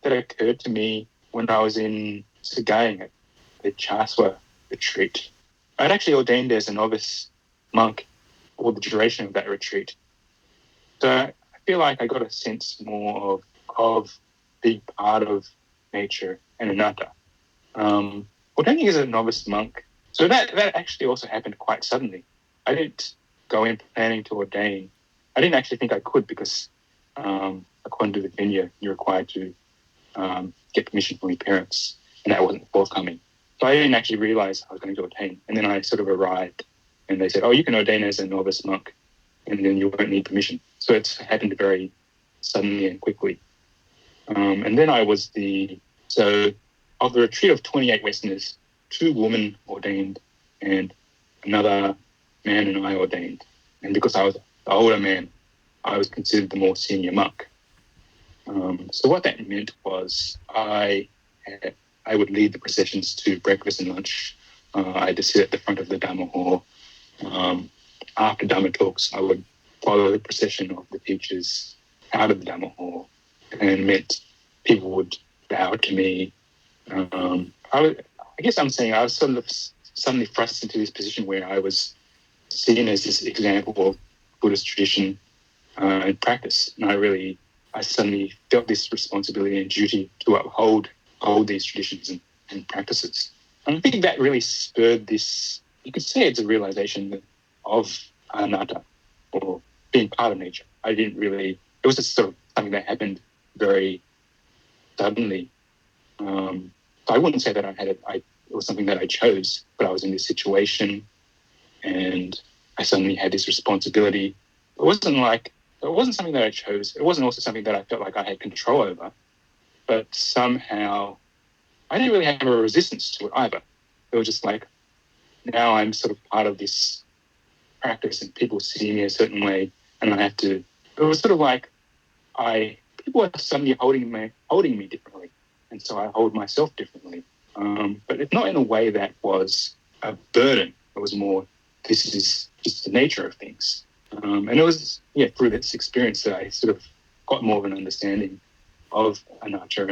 that occurred to me when I was in Sagaing at the Chaswa retreat. I'd actually ordained as a novice monk for the duration of that retreat. So I feel like I got a sense more of being part of nature and anatta. Ordaining as a novice monk, so that actually also happened quite suddenly. I didn't go in planning to ordain. I didn't actually think I could because according to the Vinaya, you're required to get permission from your parents, and that wasn't forthcoming. So I didn't actually realize I was going to ordain. And then I sort of arrived, and they said, "Oh, you can ordain as a novice monk, and then you won't need permission." So it's happened very suddenly and quickly. And then I was of the retreat of 28 Westerners, 2 women ordained and another man and I ordained. And because I was the older man, I was considered the more senior monk. So what that meant was I would lead the processions to breakfast and lunch. I had to sit at the front of the Dhamma hall. After Dhamma talks, I would follow the procession of the teachers out of the Dhamma hall, and meant people would bow to me. I guess I'm saying I was sort of suddenly thrust into this position where I was seen as this example of Buddhist tradition and practice, and I suddenly felt this responsibility and duty to uphold these traditions and practices. And I think that really spurred this, you could say it's a realization of anatta, or being part of nature. It was just sort of something that happened very suddenly. So I wouldn't say that it was something that I chose, but I was in this situation and I suddenly had this responsibility. It wasn't something that I chose. It wasn't also something that I felt like I had control over, but somehow I didn't really have a resistance to it either. It was just like, now I'm sort of part of this practice and people see me a certain way, and I have to, it was sort of like people are suddenly holding me differently, and so I hold myself differently. But it's not in a way that was a burden. It was more, this is just the nature of things. And it was, through this experience that I sort of got more of an understanding of anatta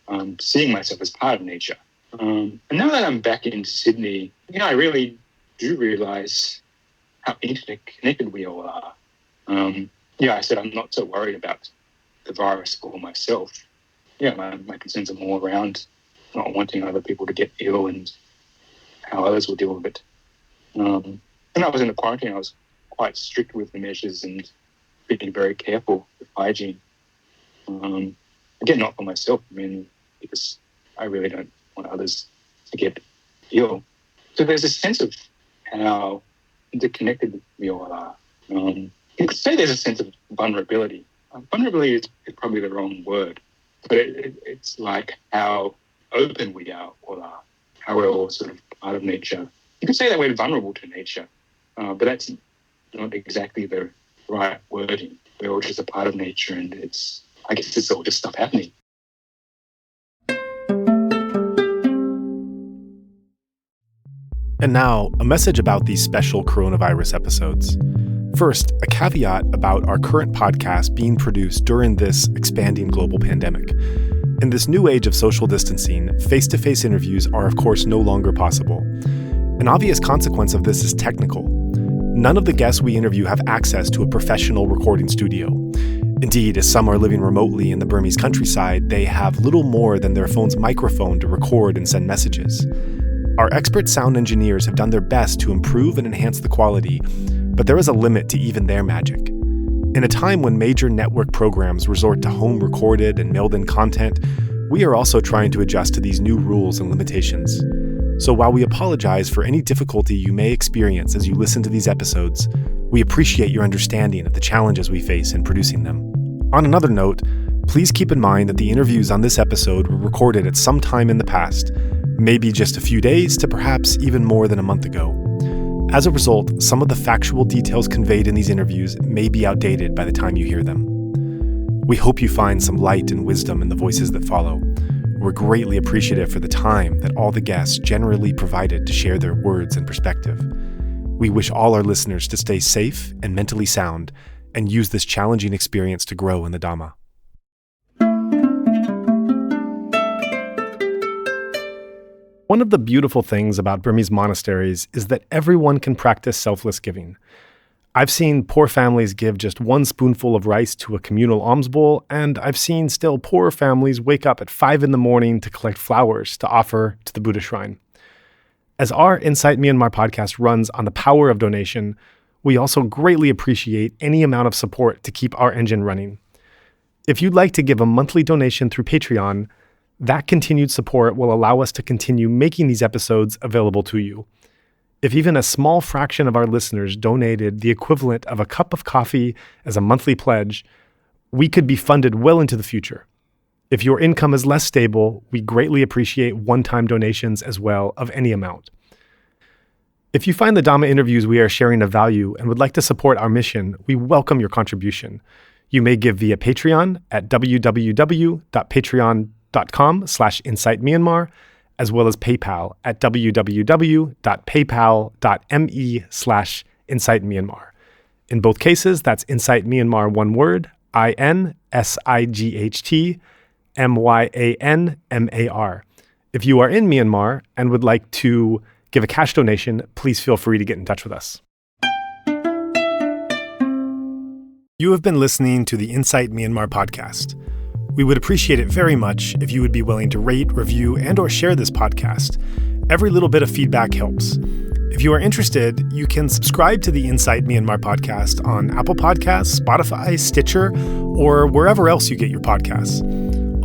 and seeing myself as part of nature. And now that I'm back in Sydney, I really do realise how interconnected we all are. I said I'm not so worried about the virus or myself. My concerns are more around not wanting other people to get ill and how others will deal with it. When I was in the quarantine, I was quite strict with the measures and being very careful with hygiene. Again, not for myself, because I really don't want others to get ill. So there's a sense of how interconnected we all are. You could say there's a sense of vulnerability. Vulnerability is probably the wrong word, but it's like how open we all are, how we're all sort of part of nature. You could say that we're vulnerable to nature, but that's not exactly the right wording. We're all just a part of nature, and I guess it's all just stuff happening. And now, a message about these special coronavirus episodes. First, a caveat about our current podcast being produced during this expanding global pandemic. In this new age of social distancing, face-to-face interviews are of course no longer possible. An obvious consequence of this is technical. None of the guests we interview have access to a professional recording studio. Indeed, as some are living remotely in the Burmese countryside, they have little more than their phone's microphone to record and send messages. Our expert sound engineers have done their best to improve and enhance the quality, but there is a limit to even their magic. In a time when major network programs resort to home-recorded and mailed-in content, we are also trying to adjust to these new rules and limitations. So while we apologize for any difficulty you may experience as you listen to these episodes, we appreciate your understanding of the challenges we face in producing them. On another note, please keep in mind that the interviews on this episode were recorded at some time in the past, maybe just a few days to perhaps even more than a month ago. As a result, some of the factual details conveyed in these interviews may be outdated by the time you hear them. We hope you find some light and wisdom in the voices that follow. We're greatly appreciative for the time that all the guests generally provided to share their words and perspective. We wish all our listeners to stay safe and mentally sound and use this challenging experience to grow in the Dhamma. One of the beautiful things about Burmese monasteries is that everyone can practice selfless giving. I've seen poor families give just one spoonful of rice to a communal alms bowl, and I've seen still poorer families wake up at 5 a.m. to collect flowers to offer to the Buddha shrine. As our Insight Myanmar podcast runs on the power of donation, we also greatly appreciate any amount of support to keep our engine running. If you'd like to give a monthly donation through Patreon, that continued support will allow us to continue making these episodes available to you. If even a small fraction of our listeners donated the equivalent of a cup of coffee as a monthly pledge, we could be funded well into the future. If your income is less stable, we greatly appreciate one-time donations as well of any amount. If you find the Dhamma interviews we are sharing of value and would like to support our mission, we welcome your contribution. You may give via Patreon at www.patreon.com/InsightMyanmar, as well as PayPal at www.paypal.me/InsightMyanmar. In both cases, that's Insight Myanmar, one word, INSIGHT If you are in Myanmar and would like to give a cash donation, please feel free to get in touch with us. You have been listening to the Insight Myanmar podcast. We would appreciate it very much if you would be willing to rate, review, and/or share this podcast. Every little bit of feedback helps. If you are interested, you can subscribe to the Insight Myanmar podcast on Apple Podcasts, Spotify, Stitcher, or wherever else you get your podcasts.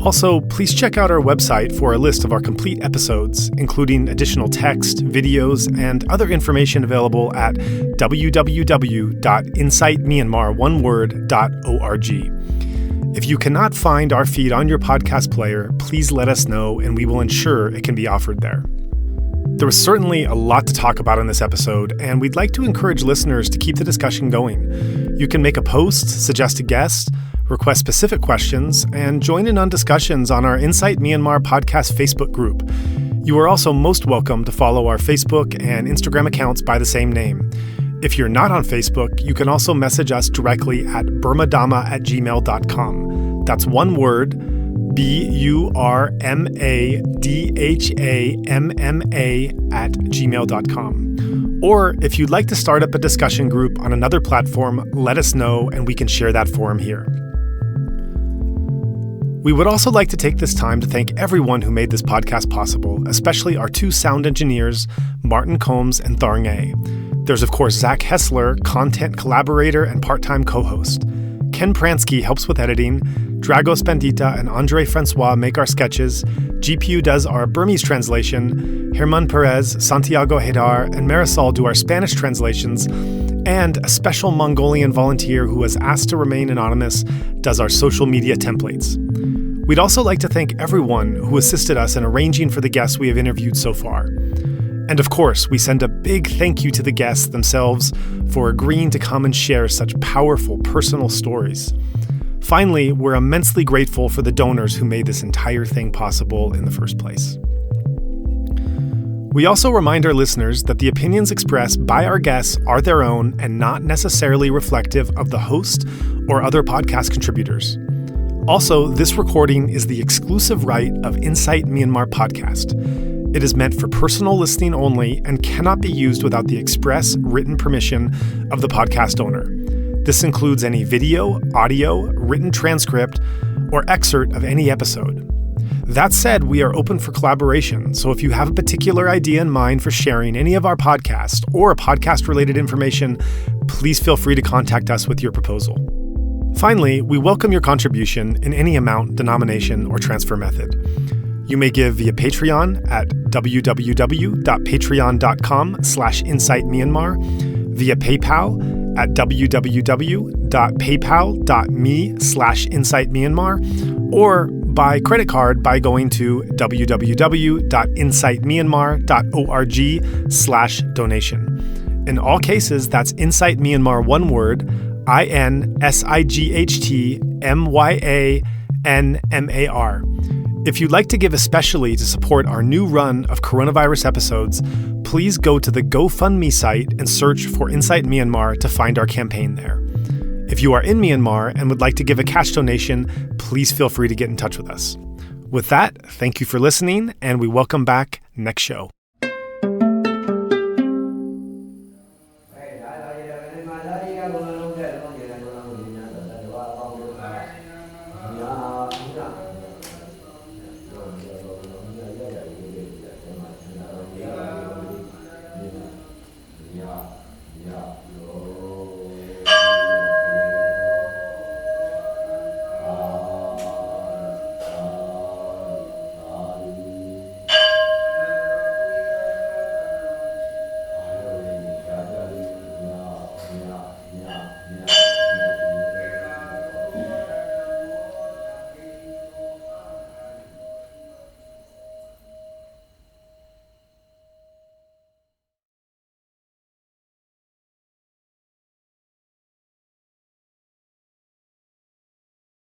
Also, please check out our website for a list of our complete episodes, including additional text, videos, and other information available at www.insightmyanmar.org. If you cannot find our feed on your podcast player, please let us know and we will ensure it can be offered there. There was certainly a lot to talk about in this episode, and we'd like to encourage listeners to keep the discussion going. You can make a post, suggest a guest, request specific questions, and join in on discussions on our Insight Myanmar podcast Facebook group. You are also most welcome to follow our Facebook and Instagram accounts by the same name. If you're not on Facebook, you can also message us directly at burmadhamma@gmail.com. That's one word, burmadhamma@gmail.com. Or if you'd like to start up a discussion group on another platform, let us know and we can share that forum here. We would also like to take this time to thank everyone who made this podcast possible, especially our two sound engineers, Martin Combs and Tharng A. There's, of course, Zach Hessler, content collaborator and part-time co-host. Ken Pransky helps with editing. Dragos Bandita and Andre Francois make our sketches. GPU does our Burmese translation. Herman Perez, Santiago Hedar, and Marisol do our Spanish translations. And a special Mongolian volunteer who has asked to remain anonymous does our social media templates. We'd also like to thank everyone who assisted us in arranging for the guests we have interviewed so far. And of course, we send a big thank you to the guests themselves for agreeing to come and share such powerful personal stories. Finally, we're immensely grateful for the donors who made this entire thing possible in the first place. We also remind our listeners that the opinions expressed by our guests are their own and not necessarily reflective of the host or other podcast contributors. Also, this recording is the exclusive right of Insight Myanmar podcast. It is meant for personal listening only and cannot be used without the express written permission of the podcast owner. This includes any video, audio, written transcript, or excerpt of any episode. That said, we are open for collaboration, so if you have a particular idea in mind for sharing any of our podcasts or podcast-related information, please feel free to contact us with your proposal. Finally, we welcome your contribution in any amount, denomination, or transfer method. You may give via Patreon at www.patreon.com/InsightMyanmar, via PayPal at www.paypal.me/InsightMyanmar, or by credit card by going to www.insightmyanmar.org/donation. In all cases, that's Insight Myanmar, one word, INSIGHTMYANMAR. If you'd like to give especially to support our new run of coronavirus episodes, please go to the GoFundMe site and search for Insight Myanmar to find our campaign there. If you are in Myanmar and would like to give a cash donation, please feel free to get in touch with us. With that, thank you for listening, and we welcome back next show.